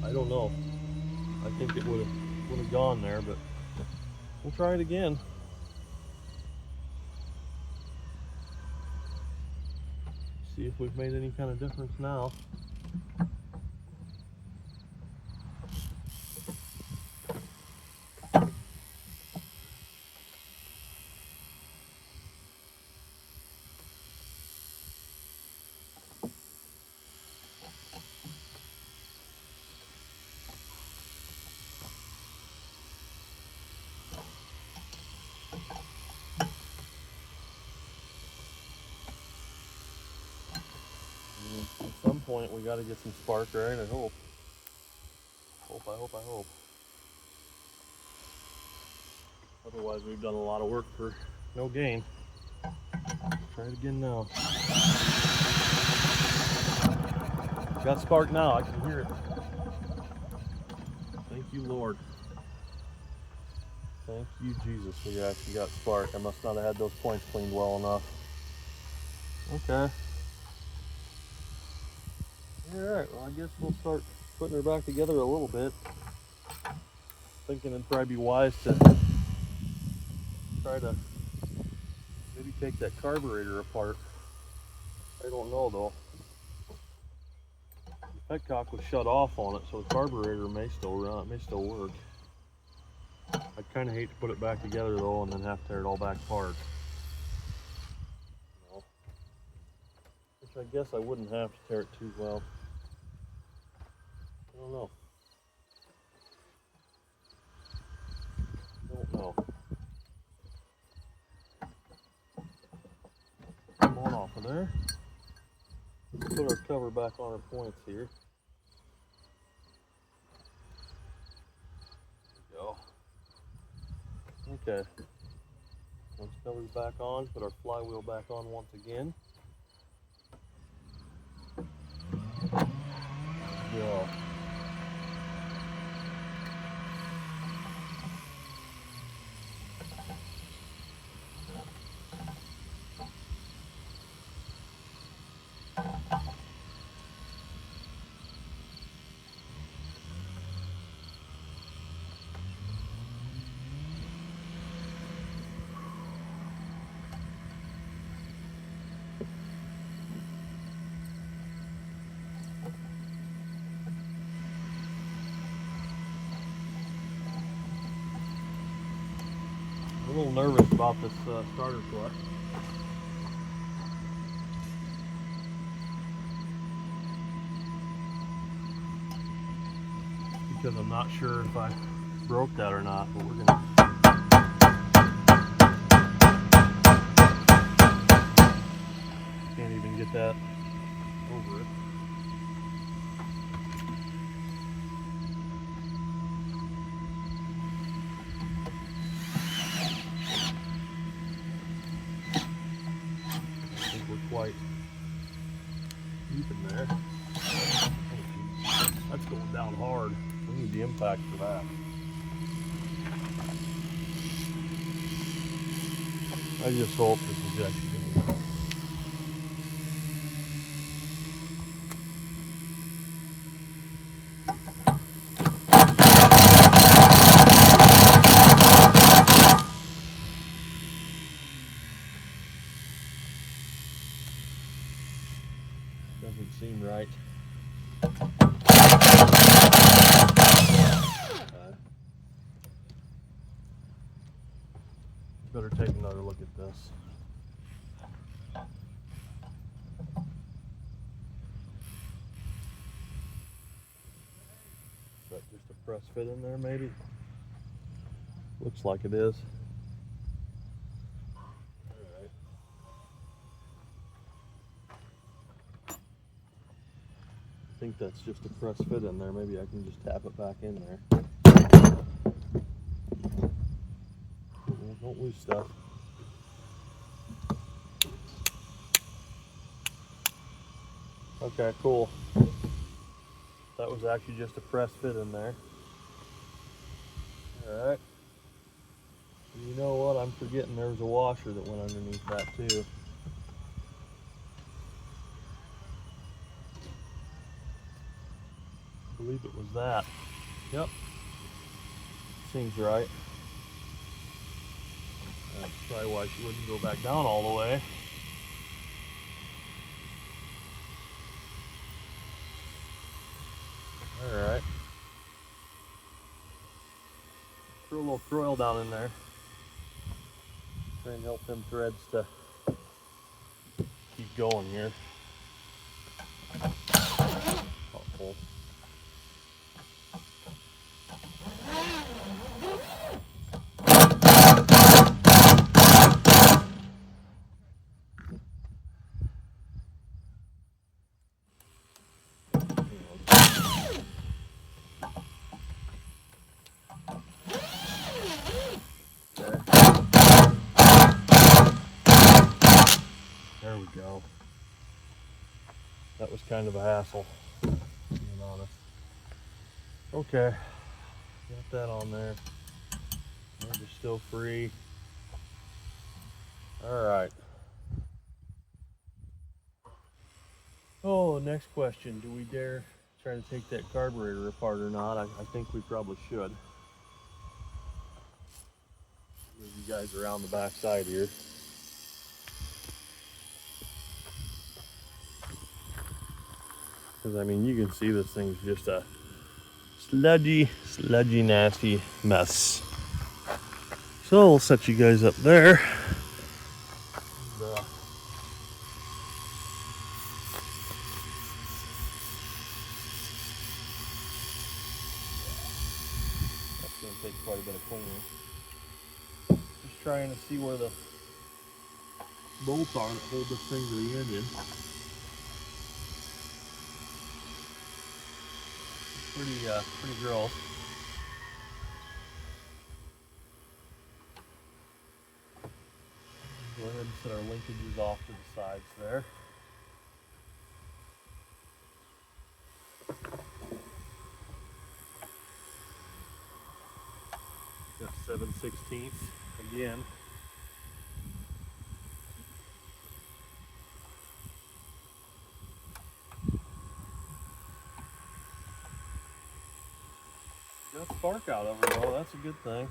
I don't know. I think it would have gone there, but we'll try it again. See if we've made any kind of difference now. At some point we got to get some spark, right? I hope. I hope. Otherwise we've done a lot of work for no gain. Try it again now. Got spark now, I can hear it. Thank you, Lord. Thank you, Jesus. We actually got spark. I must not have had those points cleaned well enough. Okay. Alright, well I guess we'll start putting her back together a little bit. Thinking it'd probably be wise to try to maybe take that carburetor apart. I don't know though. The petcock was shut off on it, so the carburetor may still run, may still work. I'd kind of hate to put it back together though and then have to tear it all back apart. No. Which I guess I wouldn't have to tear it too well. I don't know. Come on off of there. Let's put our cover back on our points here. There we go. Okay. Once cover's back on, put our flywheel back on once again. Go. A little nervous about this starter clutch. Because I'm not sure if I broke that or not, but we're gonna. Can't even get that over it. Quite deep in there. That's going down hard. We need the impact for that. I just hope this is actually going to work. Doesn't seem right. Better take another look at this. Is that just a press fit in there maybe? Looks like it is. Alright. I think that's just a press fit in there. Maybe I can just tap it back in there. Don't lose stuff. Okay, cool. That was actually just a press fit in there. Alright. You know what? I'm forgetting there was a washer that went underneath that too. I believe it was that. Yep. Seems right. That's probably why she wouldn't go back down all the way. Alright. Throw a little Recoil down in there. Try and help them threads to keep going here. Helpful. There we go. That was kind of a hassle, being honest. Okay, got that on there. They're still free. All right. Oh, next question. Do we dare try to take that carburetor apart or not? I think we probably should. Move you guys around the back side here. Because I mean, you can see this thing's just a sludgy, nasty mess. So we'll set you guys up there. That's going to take quite a bit of cleaning. Just trying to see where the bolts are that hold this thing to the engine. Pretty gross. Go ahead and set our linkages off to the sides there. Got 7/16 again. Got spark out of her though, that's a good thing.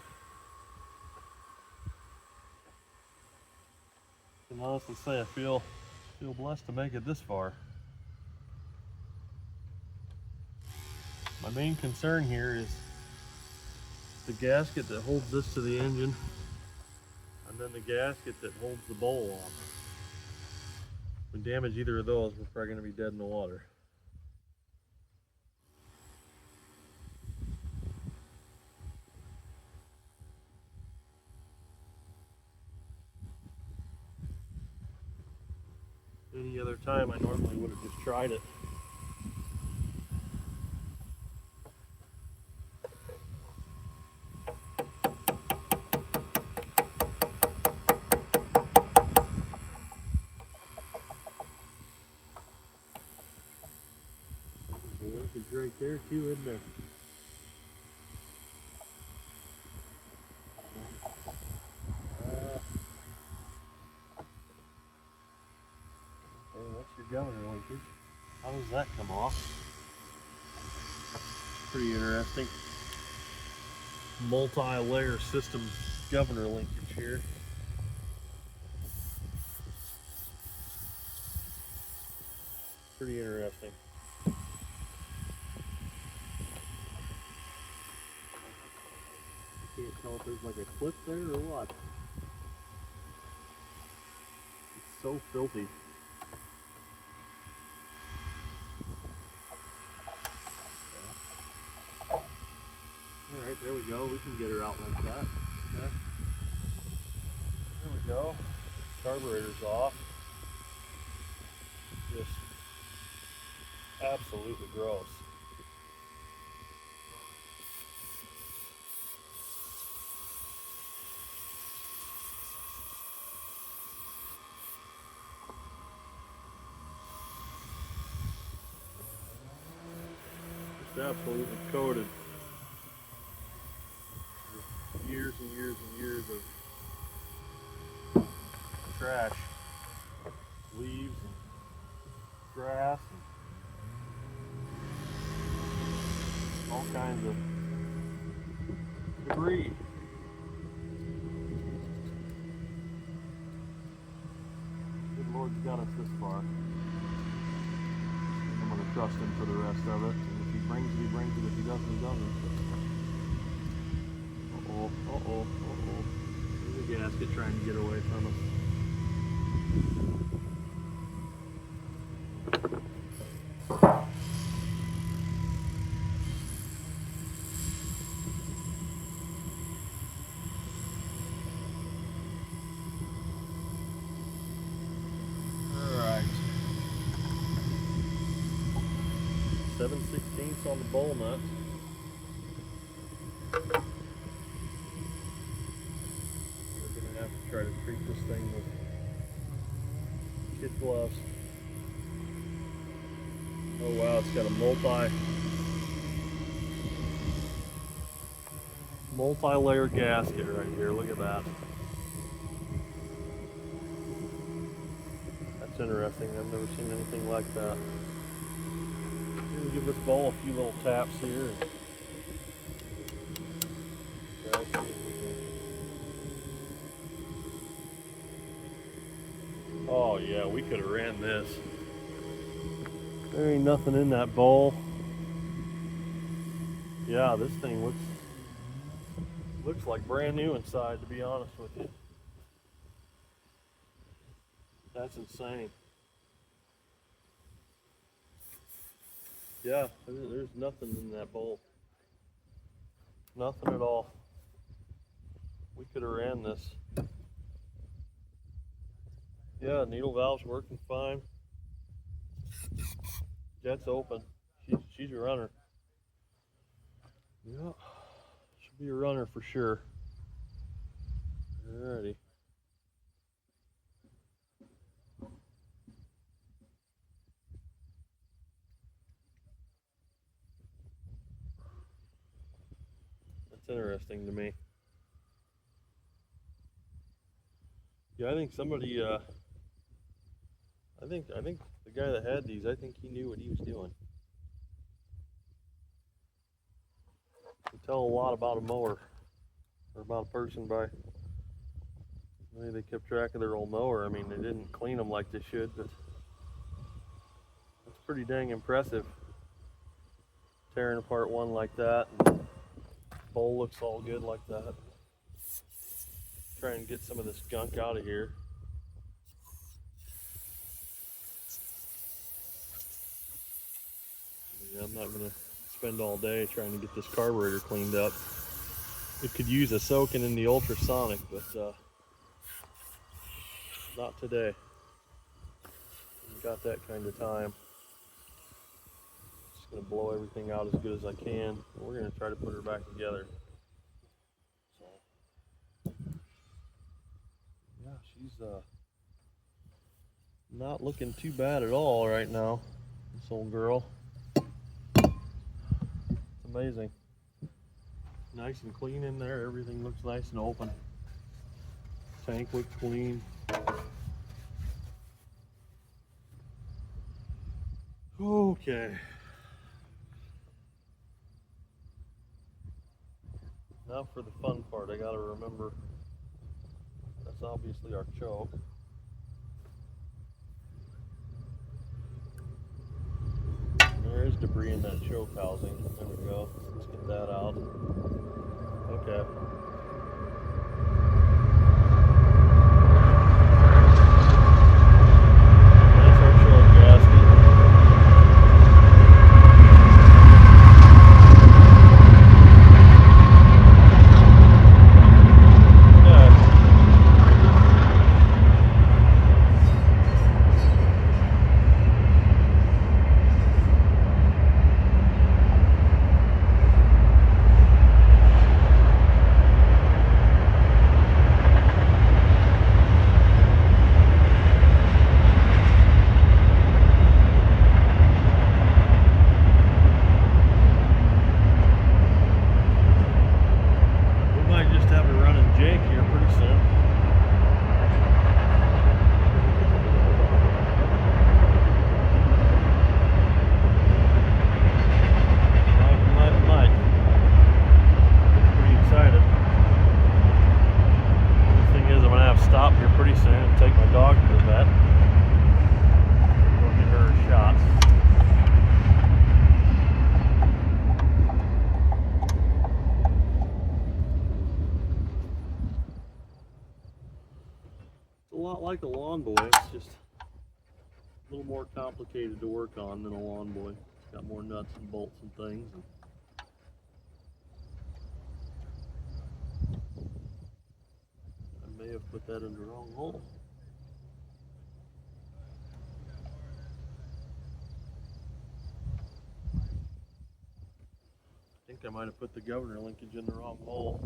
I can honestly say I feel blessed to make it this far. My main concern here is the gasket that holds this to the engine, and then the gasket that holds the bowl on. If we damage either of those, we're probably going to be dead in the water. Any other time, I normally would have just tried it. It's right there too, isn't there? That's your governor linkage. How does that come off? Pretty interesting. Multi-layer system governor linkage here. Pretty interesting. I can't tell if there's like a clip there or what. It's so filthy. Alright, there we go. We can get her out like that. Okay. There we go. Carburetor's off. Just absolutely gross. Just absolutely coated. Years and years and years of trash, leaves and grass and all kinds of debris. Good Lord's got us this far. I'm going to trust him for the rest of it. And if he brings it, he brings it. If he doesn't, he doesn't. Uh-oh, uh-oh, uh-oh. There's a gasket trying to get away from us. Alright. 7/16 on the bowl nut. Try to treat this thing with kid gloves. Oh wow, it's got a multi-layer gasket right here. Look at that. That's interesting. I've never seen anything like that. We'll give this bowl a few little taps here. Oh yeah, we could have ran this. There ain't nothing in that bowl. Yeah, this thing looks like brand new inside, to be honest with you. That's insane. Yeah, there's nothing in that bowl. Nothing at all. We could have ran this. Yeah, needle valve's working fine. Jet's open. She's a runner. Yeah, should be a runner for sure. Alrighty. That's interesting to me. Yeah, I think somebody I think the guy that had these, I think he knew what he was doing. You can tell a lot about a mower, or about a person by the way they kept track of their old mower. I mean, they didn't clean them like they should, but that's pretty dang impressive. Tearing apart one like that, and the bowl looks all good like that. Try and get some of this gunk out of here. I'm not going to spend all day trying to get this carburetor cleaned up. It could use a soaking in the ultrasonic, but not today. I've got that kind of time. Just going to blow everything out as good as I can. We're going to try to put her back together. So, yeah, she's not looking too bad at all right now, this old girl. Amazing. Nice and clean in there. Everything looks nice and open. Tank looks clean. Okay. Now for the fun part. I gotta remember that's obviously our choke. There is debris in that choke housing. There we go. Let's get that out. Okay. That's our choke gasket. that. We'll give her a shot. It's a lot like a lawn boy. It's just a little more complicated to work on than a lawn boy. It's got more nuts and bolts and things. I may have put that in the wrong hole. I think I might have put the governor linkage in the wrong hole.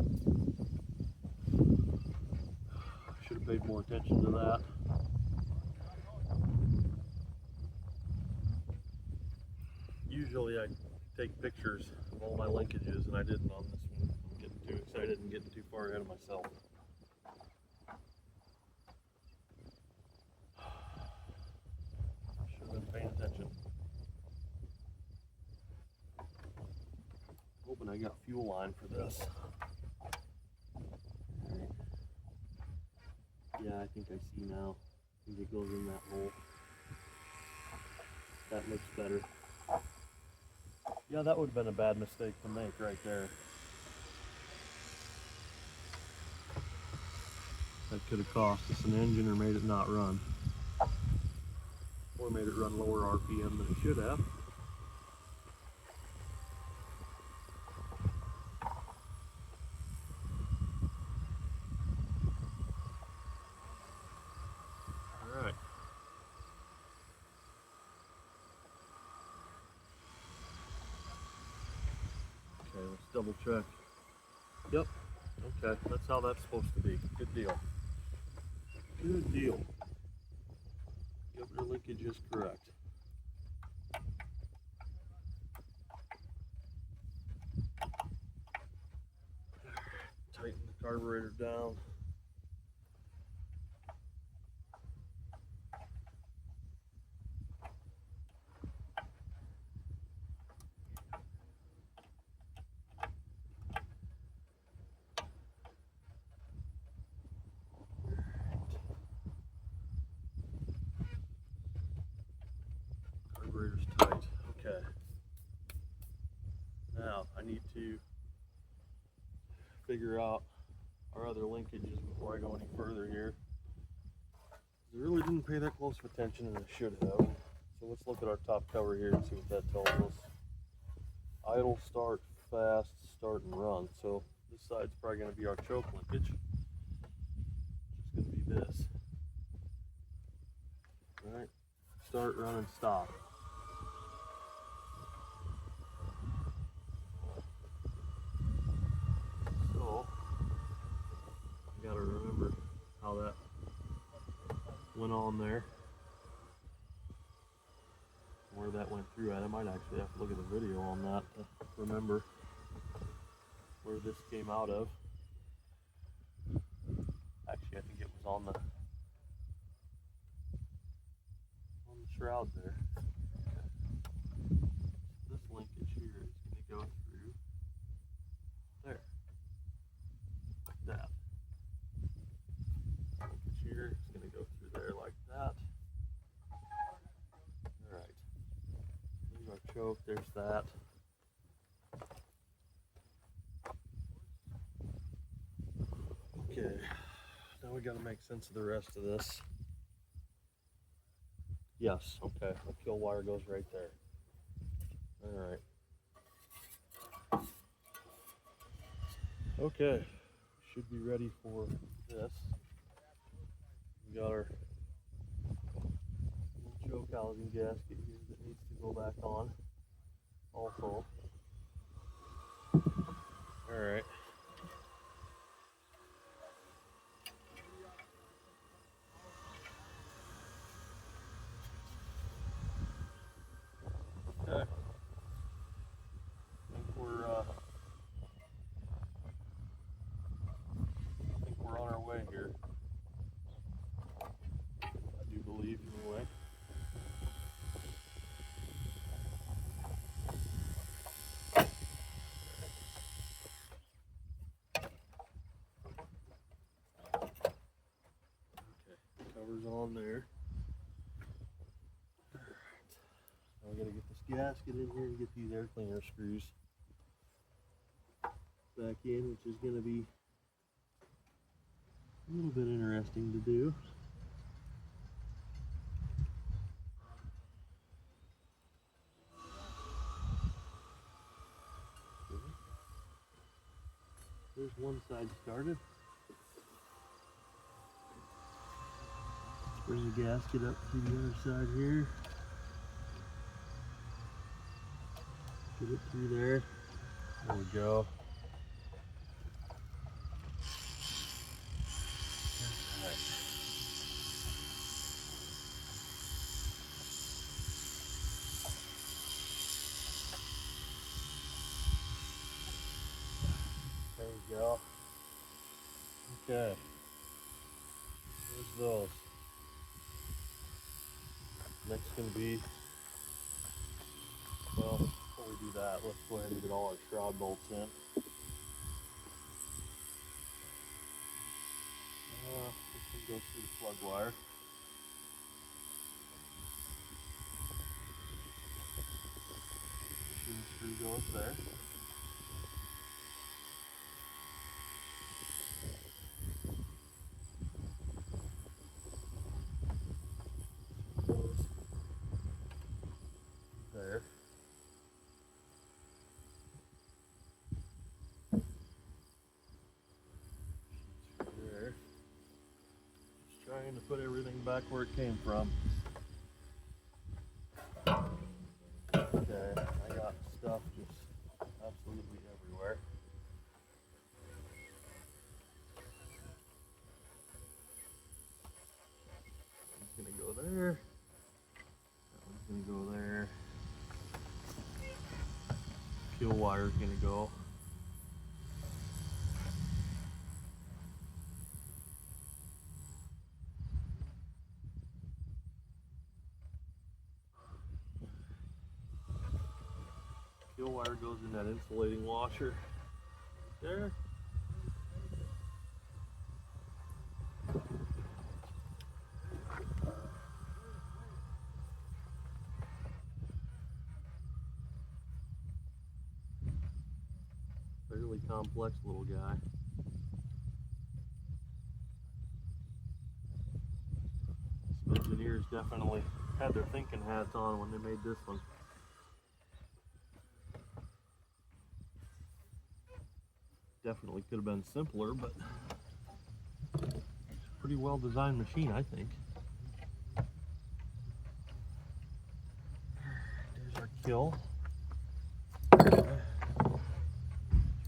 Should have paid more attention to that. Usually I take pictures of all my linkages, and I didn't on this one. I'm getting too excited and getting too far ahead of myself. Should have been paying attention. Hoping I got fuel line for this. Right. Yeah, I think I see now. I think it goes in that hole. That looks better. Yeah, that would have been a bad mistake to make right there. That could have cost us an engine or made it not run. Or made it run lower RPM than it should have. Alright. Okay, let's double check. Yep. Okay, that's how that's supposed to be. Good deal. Good deal. Governor linkage is correct. Tighten the carburetor down. Carburetor's tight. Okay. Now I need to figure out our other linkages before I go any further here. I really didn't pay that close of attention, and I should have. So let's look at our top cover here and see what that tells us. Idle, start, fast, start, and run. So this side's probably going to be our choke linkage. It's going to be this. All right. Start, run, and stop. So I got to remember how that went on there, where that went through at. I might actually have to look at the video on that to remember where this came out of. Actually, I think it was on the shroud there. Okay. This linkage here is going to go through there, like that. Linkage here is going to go through there like that. Alright, there's our choke, there's that. Okay, now we got to make sense of the rest of this. Yes, okay, the kill wire goes right there. Alright. Okay, should be ready for this. We got our choke housing gasket here that needs to go back on also. Alright. Okay. I think we're on our way here. I do believe, anyway. Okay, cover's on there. I gotta get this gasket in here and get these air cleaner screws back in, which is gonna be a little bit interesting to do. There's one side started. Let's bring the gasket up to the other side here. Get it through there. There we go. There we go. Okay. There's those. Next gonna be, well, before we do that, let's go ahead and get all our shroud bolts in. This one goes through the plug wire. Machine screw goes there. There. There. Just trying to put everything back where it came from. Okay, I got stuff just absolutely everywhere. One's gonna go there. That one's gonna go there. Fuel wire's gonna go. Fuel wire goes in that insulating washer there. Fairly complex little guy. Some engineers definitely had their thinking hats on when they made this one. Definitely could have been simpler, but it's a pretty well designed machine, I think. There's our kill.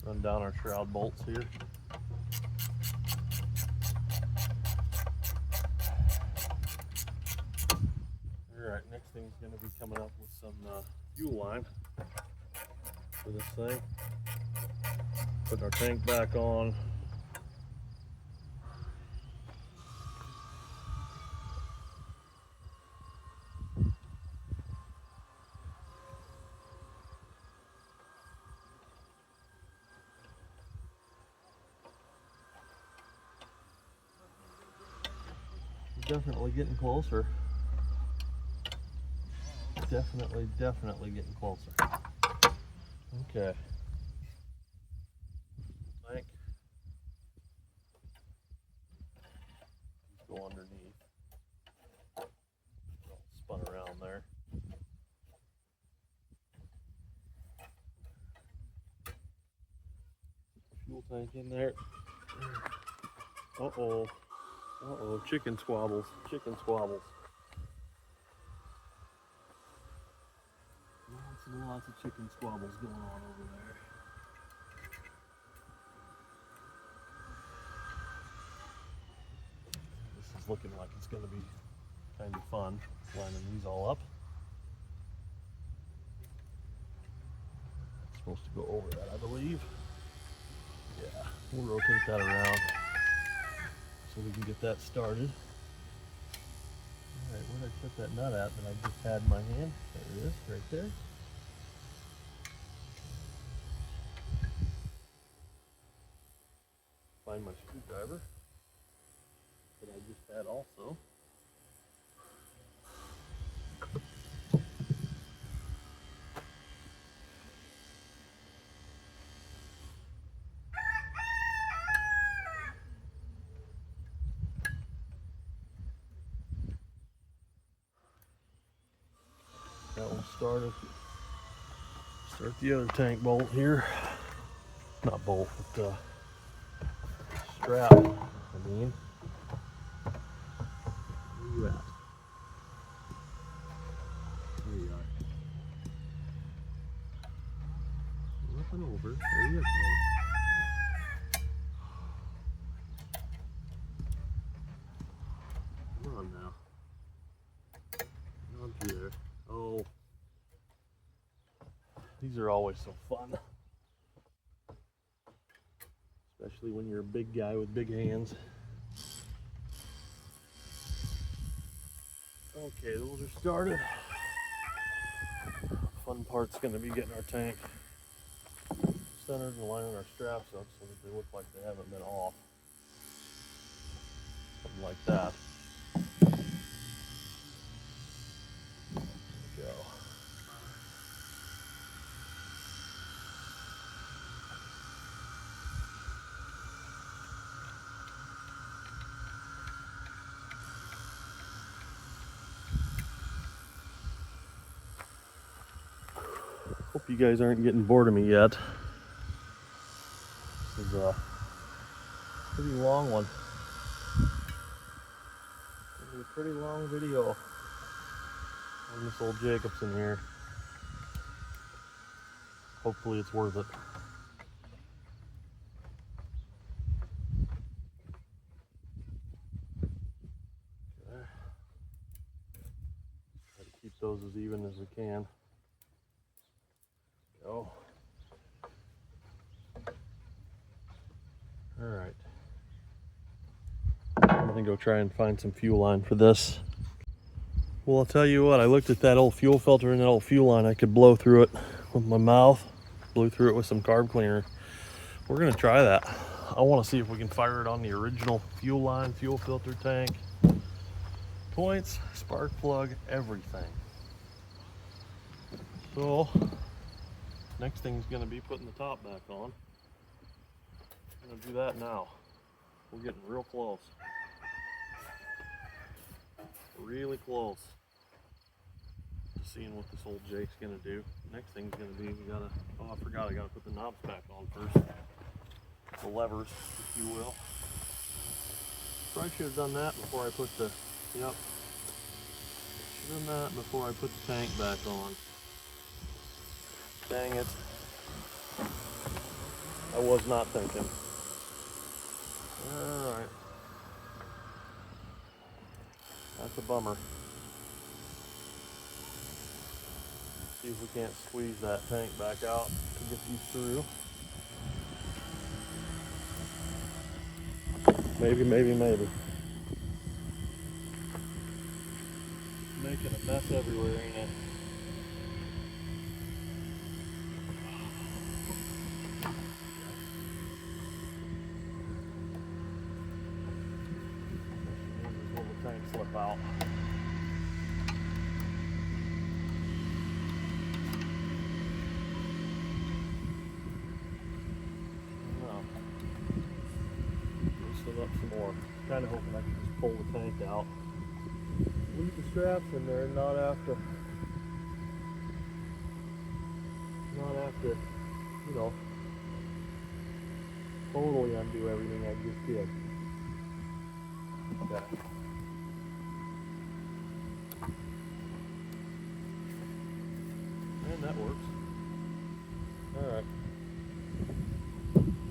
Run down our shroud bolts here. Alright, next thing's going to be coming up with some fuel line for this thing. Put our tank back on. Definitely getting closer. Definitely getting closer. Okay. Tank. Go underneath. All spun around there. Fuel tank in there. Uh-oh. Uh-oh, chicken squabbles. Chicken squabbles. Lots and lots of chicken squabbles going on over there. This is looking like it's going to be kind of fun, lining these all up. It's supposed to go over that, I believe. Yeah, we'll rotate that around so we can get that started. Alright, where did I put that nut at that I just had in my hand? There it is, right there. Find my screwdriver that I just had also. that one started. Start the other tank bolt here. Not bolt, but strap, I mean. Where you at? There you are. Up and over. There you go. Come on now. Get on through there. Oh. These are always so fun. Especially when you're a big guy with big hands. Okay, those are started. Fun part's going to be getting our tank centered and lining our straps up so that they look like they haven't been off. Something like that. There we go. Hope you guys aren't getting bored of me yet. This is a pretty long one. This is a pretty long video on this old Jacobsen here. Hopefully it's worth it. Okay. Try to keep those as even as we can. Go. All right. I'm gonna go try and find some fuel line for this. Well, I'll tell you what, I looked at that old fuel filter and that old fuel line. I could blow through it with my mouth, blew through it with some carb cleaner. We're gonna try that. I wanna see if we can fire it on the original fuel line, fuel filter tank, points, spark plug, everything. So, next thing's gonna be putting the top back on. I'm gonna do that now. We're getting real close. Really close to seeing what this old Jake's gonna do. Next thing's gonna be, we gotta, oh I forgot, I gotta put the knobs back on first. The levers, if you will. Probably should have done that before I put the, yep. Should have done that before I put the tank back on. Dang it. I was not thinking. Alright. That's a bummer. See if we can't squeeze that tank back out to get these through. Maybe, maybe, maybe. Making a mess everywhere, ain't it? Slip out. No. Loosen up some more. Kind of hoping I can just pull the tank out. Leave the straps in there, not after, you know, totally undo everything I just did. Okay. And that works. Alright.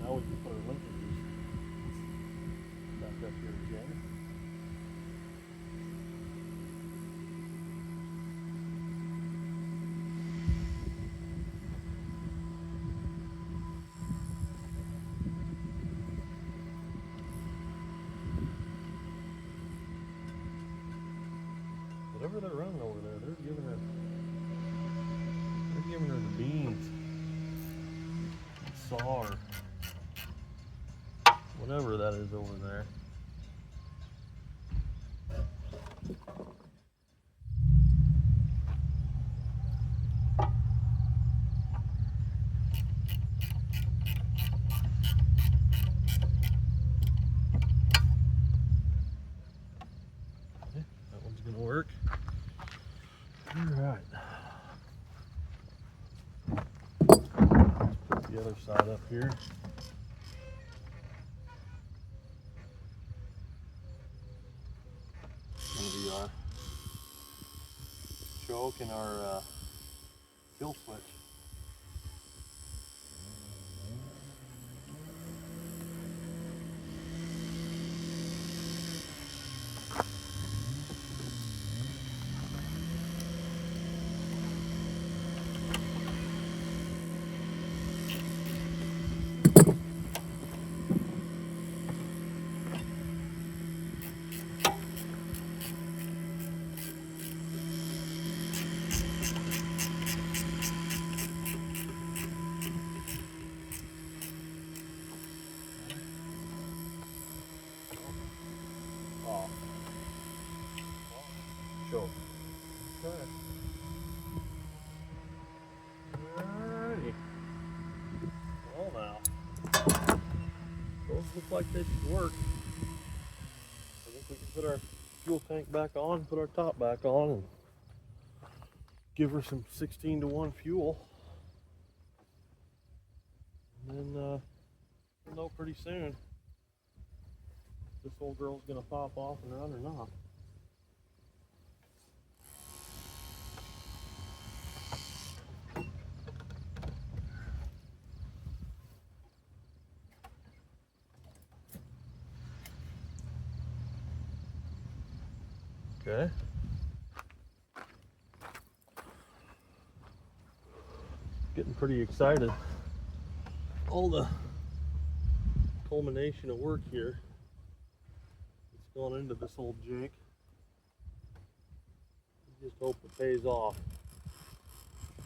Now we can put our linkages back up here again. Whatever they're running over there, they're giving her the beans. Saw or whatever that is over there. Okay, that one's gonna work. All right. other side up here. Gonna be our choke and our kill switch. Choke. Okay. Alrighty. Well now, those look like they should work. I think we can put our fuel tank back on, put our top back on, and give her some 16-to-1 fuel. And then we'll know pretty soon if this old girl's gonna pop off and run or not. Okay. Getting pretty excited. All the culmination of work here that's gone into this old jink. I just hope it pays off. I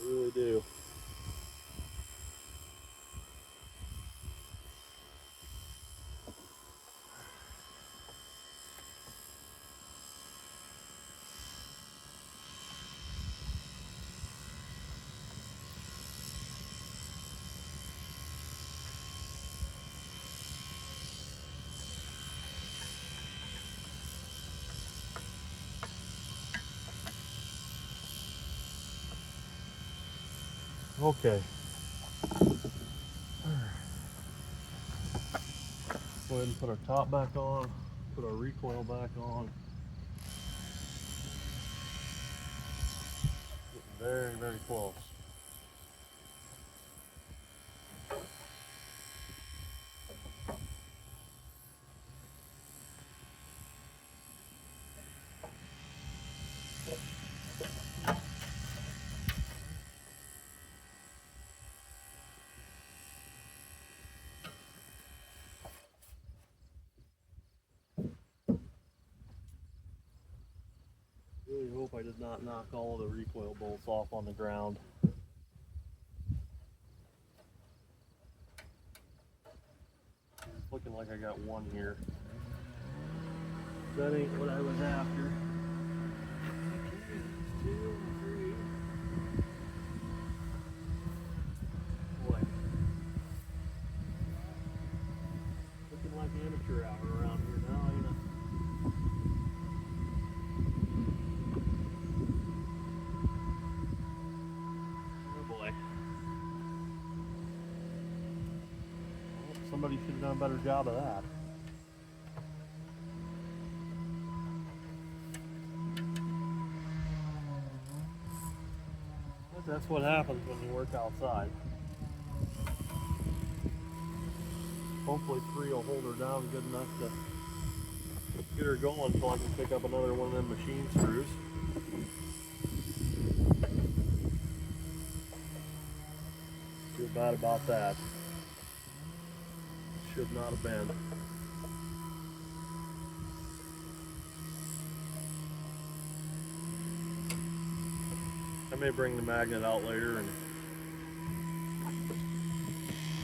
really do. Okay. Go ahead and put our top back on, put our recoil back on. Getting very, very close. Really hope I did not knock all of the recoil bolts off on the ground. It's looking like I got one here. That ain't what I was after. 2, 3. Boy. Looking like amateur hour around here now, ain't it? Somebody should have done a better job of that. But that's what happens when you work outside. Hopefully 3 will hold her down good enough to get her going until I can pick up another one of them machine screws. Feel bad about that. Should not have been. I may bring the magnet out later and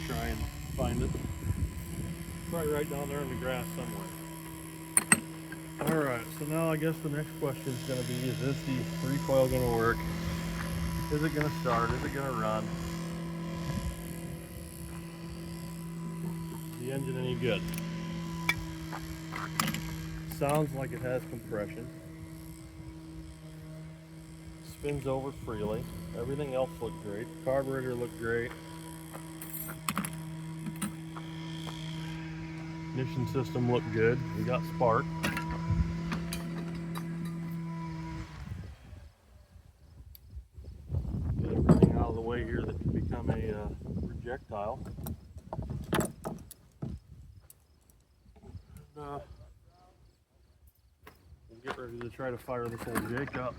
try and find it. Probably right down there in the grass somewhere. Alright, so now I guess the next question is going to be, is this the recoil going to work? Is it going to start? Is it going to run? Is the engine any good? Sounds like it has compression. spins over freely. Everything else looked great. Carburetor looked great. Ignition system looked good. We got spark. Get everything out of the way here that can become a projectile. And, we'll get ready to try to fire this old Jake up.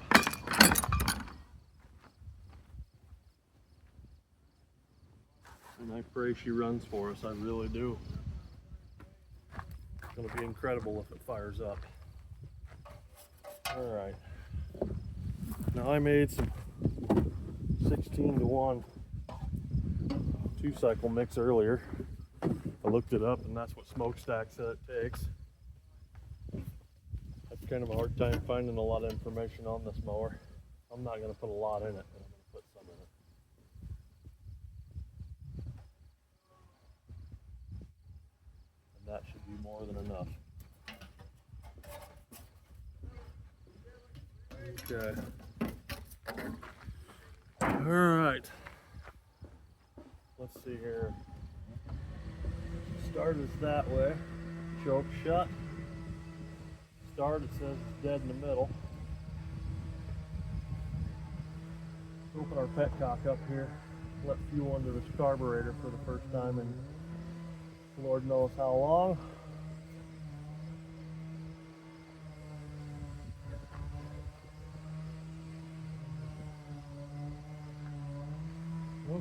And I pray she runs for us, I really do. It's going to be incredible if it fires up. Alright. Now I made some 16:1 2-cycle mix earlier. I looked it up and that's what Smokestack said it takes. That's kind of a hard time finding a lot of information on this mower. I'm not going to put a lot in it, but I'm going to put some in it. That should be more than enough. Okay. Alright. Let's see here. Start is that way. Choke shut. Start, it says it's dead in the middle. Open our petcock up here. Let fuel into this carburetor for the first time in Lord knows how long.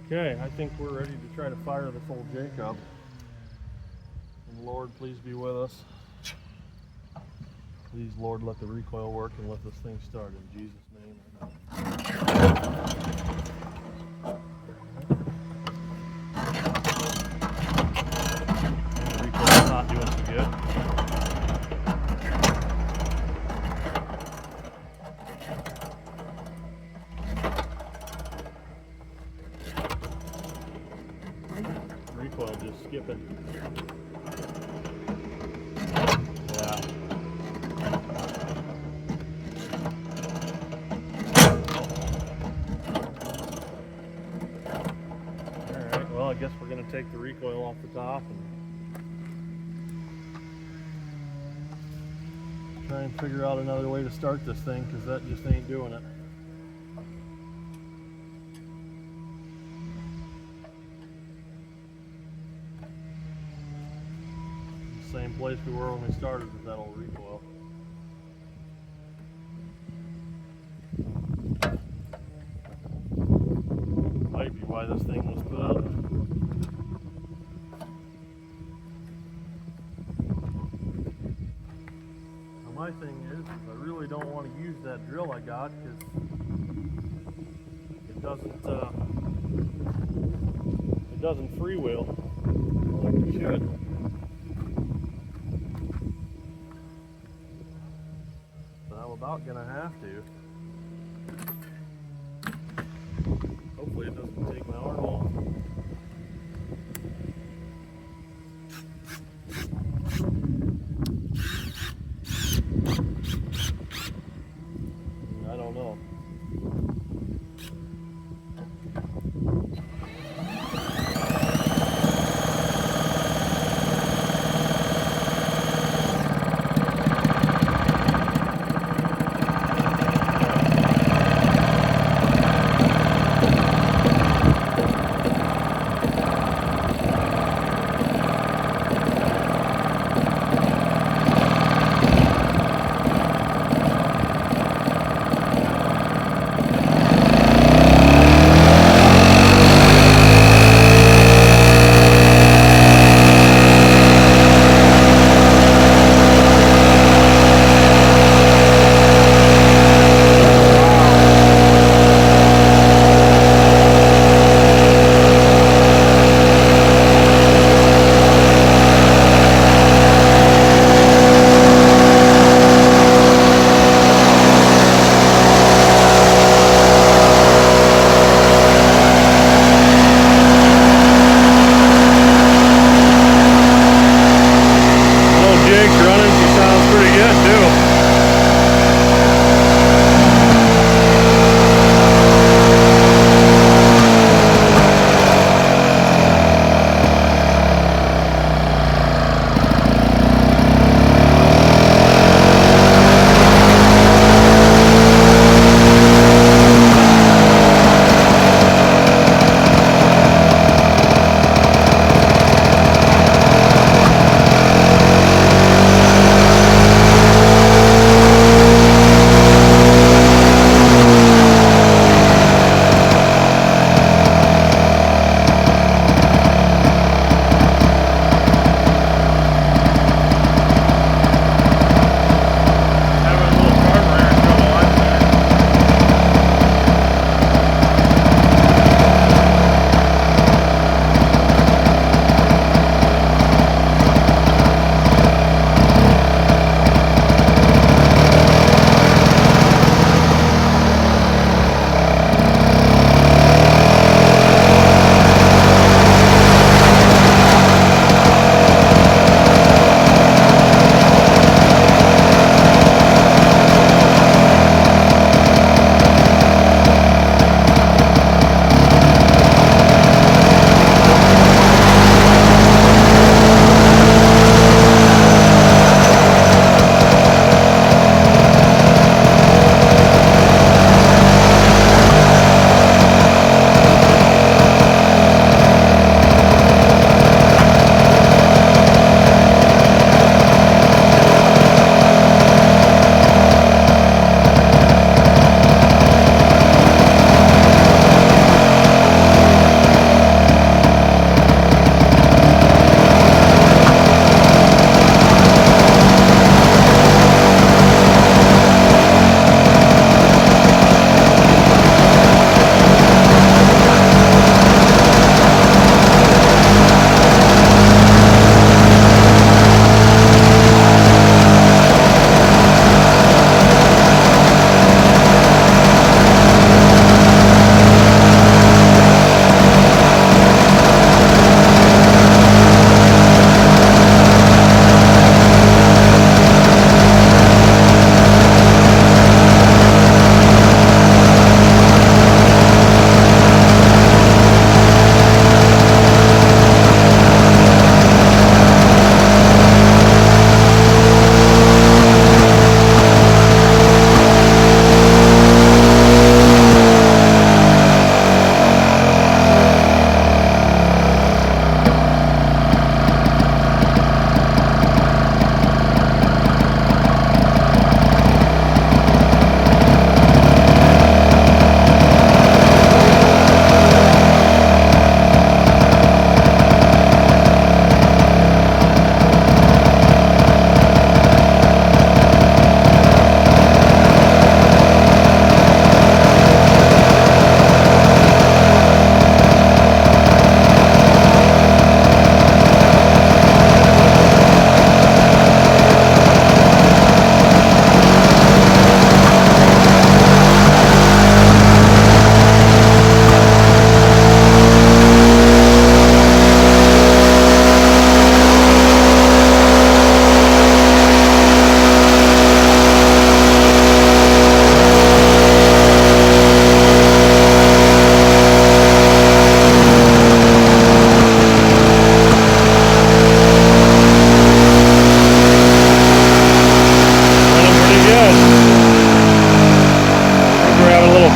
Okay, I think we're ready to try to fire this old Jake up. And Lord, please be with us. Please, Lord, let the recoil work and let this thing start in Jesus' name. Not doing so good. Recoil just skipping. Yeah. Alright, well I guess we're going to take the recoil off the top and try and figure out another way to start this thing, because that just ain't doing it. Same place we were when we started with that old recoil. Might be why this thing was put up. My thing is I really don't want to use that drill I got because it doesn't freewheel like it should. So I'm about gonna have to. Hopefully it doesn't take my arm off. I don't know.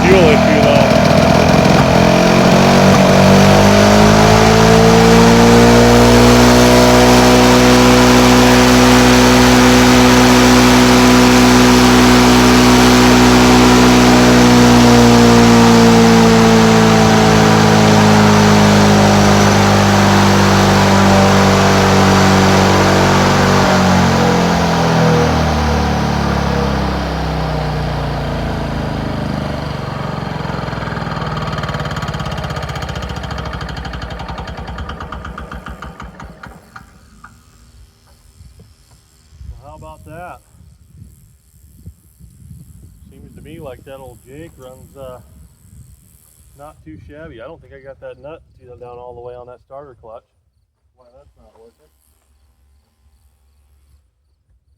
fuel issue though. How about that? Seems to me like that old Jake runs not too shabby. I don't think I got that nut down all the way on that starter clutch. Why that's not working.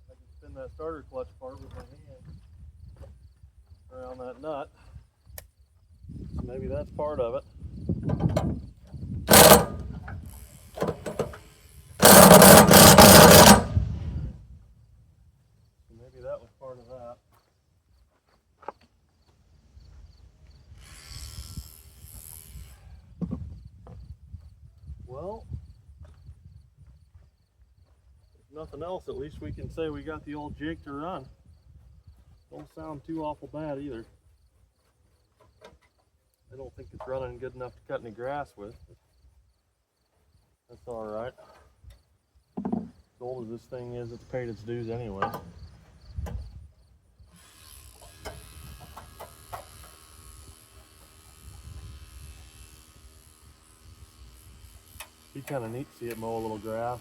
I can spin that starter clutch part with my hand around that nut. So maybe that's part of it. Maybe that was part of that. Well, if nothing else, at least we can say we got the old Jake to run. Don't sound too awful bad either. I don't think it's running good enough to cut any grass with. That's all right. As old as this thing is, it's paid its dues anyway. Be kind of neat to see it mow a little grass.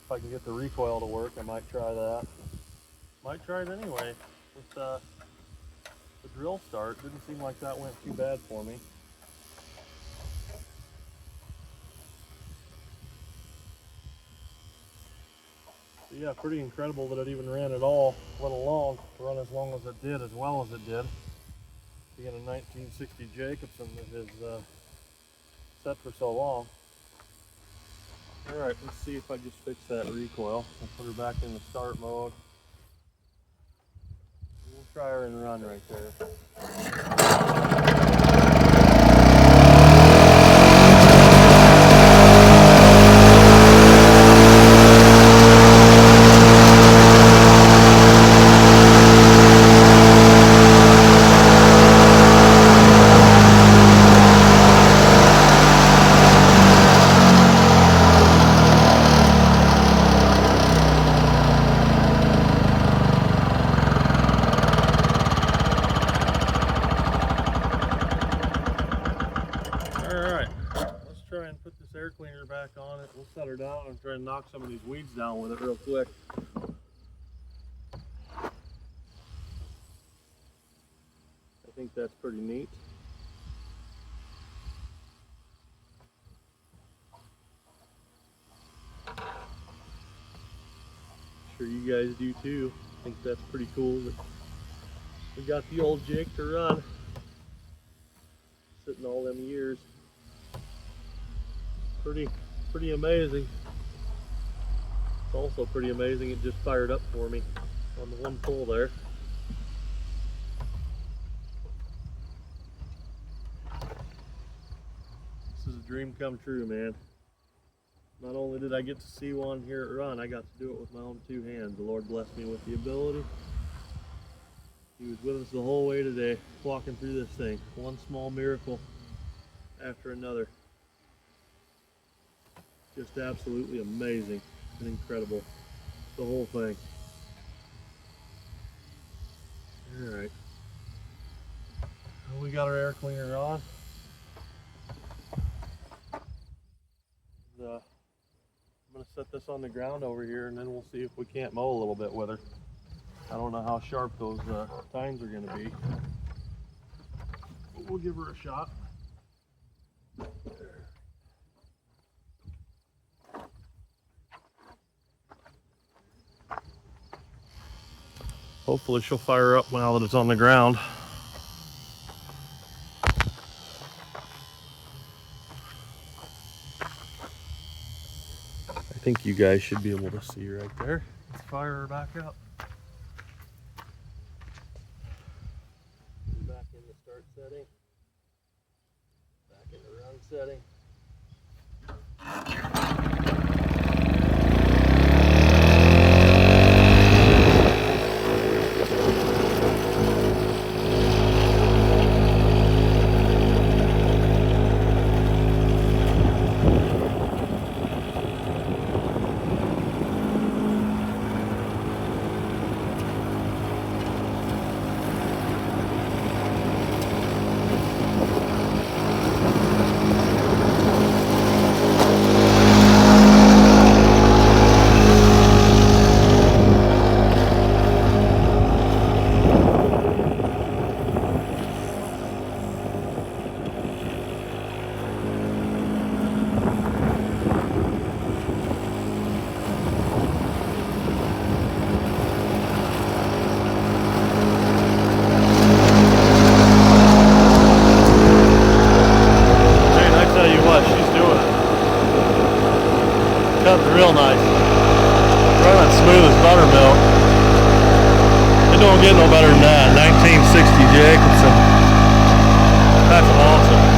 If I can get the recoil to work, I might try that. Might try it anyway. With the drill start, didn't seem like that went too bad for me. So yeah, pretty incredible that it even ran at all, went along, to run as long as it did, as well as it did. Being a 1960 Jacobsen that is set for so long. Alright, let's see if I just fix that recoil. I'll put her back in the start mode. We'll try her and run right there. Try and put this air cleaner back on it. We'll set her down and try and knock some of these weeds down with it real quick. I think that's pretty neat. Sure you guys do too. I think that's pretty cool that we got the old Jake to run. Sitting all them years. Pretty amazing. It's also pretty amazing it just fired up for me on the one pull there. This is a dream come true, man. Not only did I get to see one here at Run, I got to do it with my own two hands. The Lord blessed me with the ability. He was with us the whole way today, walking through this thing. One small miracle after another. Just absolutely amazing and incredible, the whole thing. All right, well, we got our air cleaner on. I'm gonna set this on the ground over here, and then we'll see if we can't mow a little bit with her. I don't know how sharp those tines are gonna be, but we'll give her a shot. Hopefully she'll fire up now that it's on the ground. I think you guys should be able to see right there. Let's fire her back up. Back in into start setting, back into run setting. Cutting real nice. Running smooth as buttermilk. It don't get no better than that. 1960 Jacobsen. That's awesome.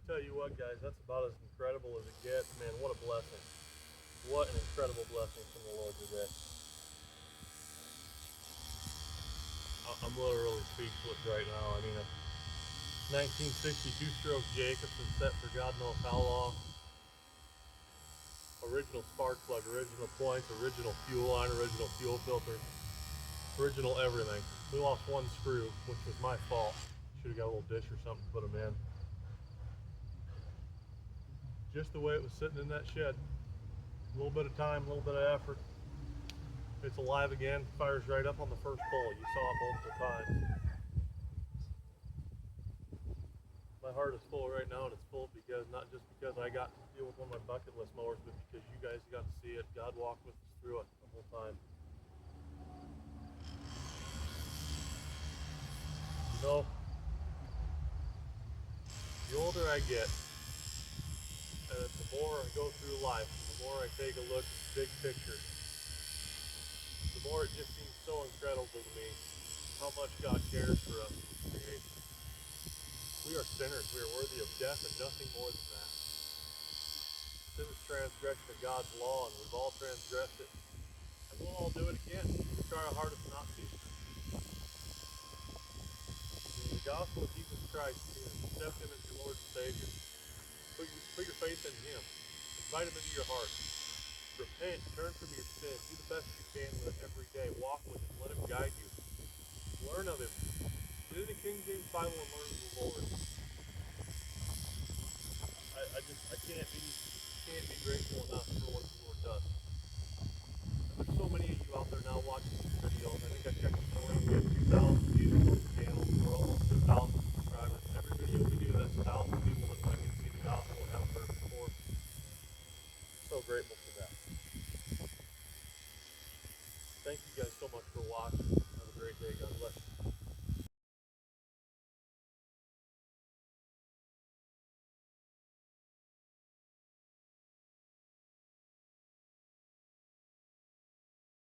Tell you what, guys, that's about as incredible as it gets. Man, what a blessing. What an incredible blessing from the Lord today. I'm literally speechless right now. I mean, a 1962 stroke Jacobsen set for God knows how long. Original spark plug, original points, original fuel line, original fuel filter, original everything. We lost one screw, which was my fault. Should have got a little dish or something to put them in. Just the way it was sitting in that shed. A little bit of time, a little bit of effort. It's alive again, fires right up on the first pull. You saw it multiple times. My heart is full right now, and it's full because not just because I got to deal with one of my bucket list mowers, but because you guys got to see it. God walked with us through it the whole time. You know, the older I get, and the more I go through life, the more I take a look at the big picture, the more it just seems so incredible to me how much God cares for us in His creation. We are sinners. We are worthy of death and nothing more than that. Sin is transgression of God's law, and we've all transgressed it. And we'll all do it again. We try our hardest not to. The gospel of Jesus Christ is accept Him as your Lord and Savior. Put your faith in Him. Invite Him into your heart. repent, turn from your sin, do the best you can with it every day, walk with him, let him guide you, learn of him. Get in the King James Bible and learn of the Lord. I can't be grateful enough for what the Lord does. And there's so many of you out there now watching this video. I think I checked this morning, we have 2,000 views on the channel. We're almost to 1,000 subscribers. Every video we do, that's 1,000 people that I can see the gospel have heard before. So grateful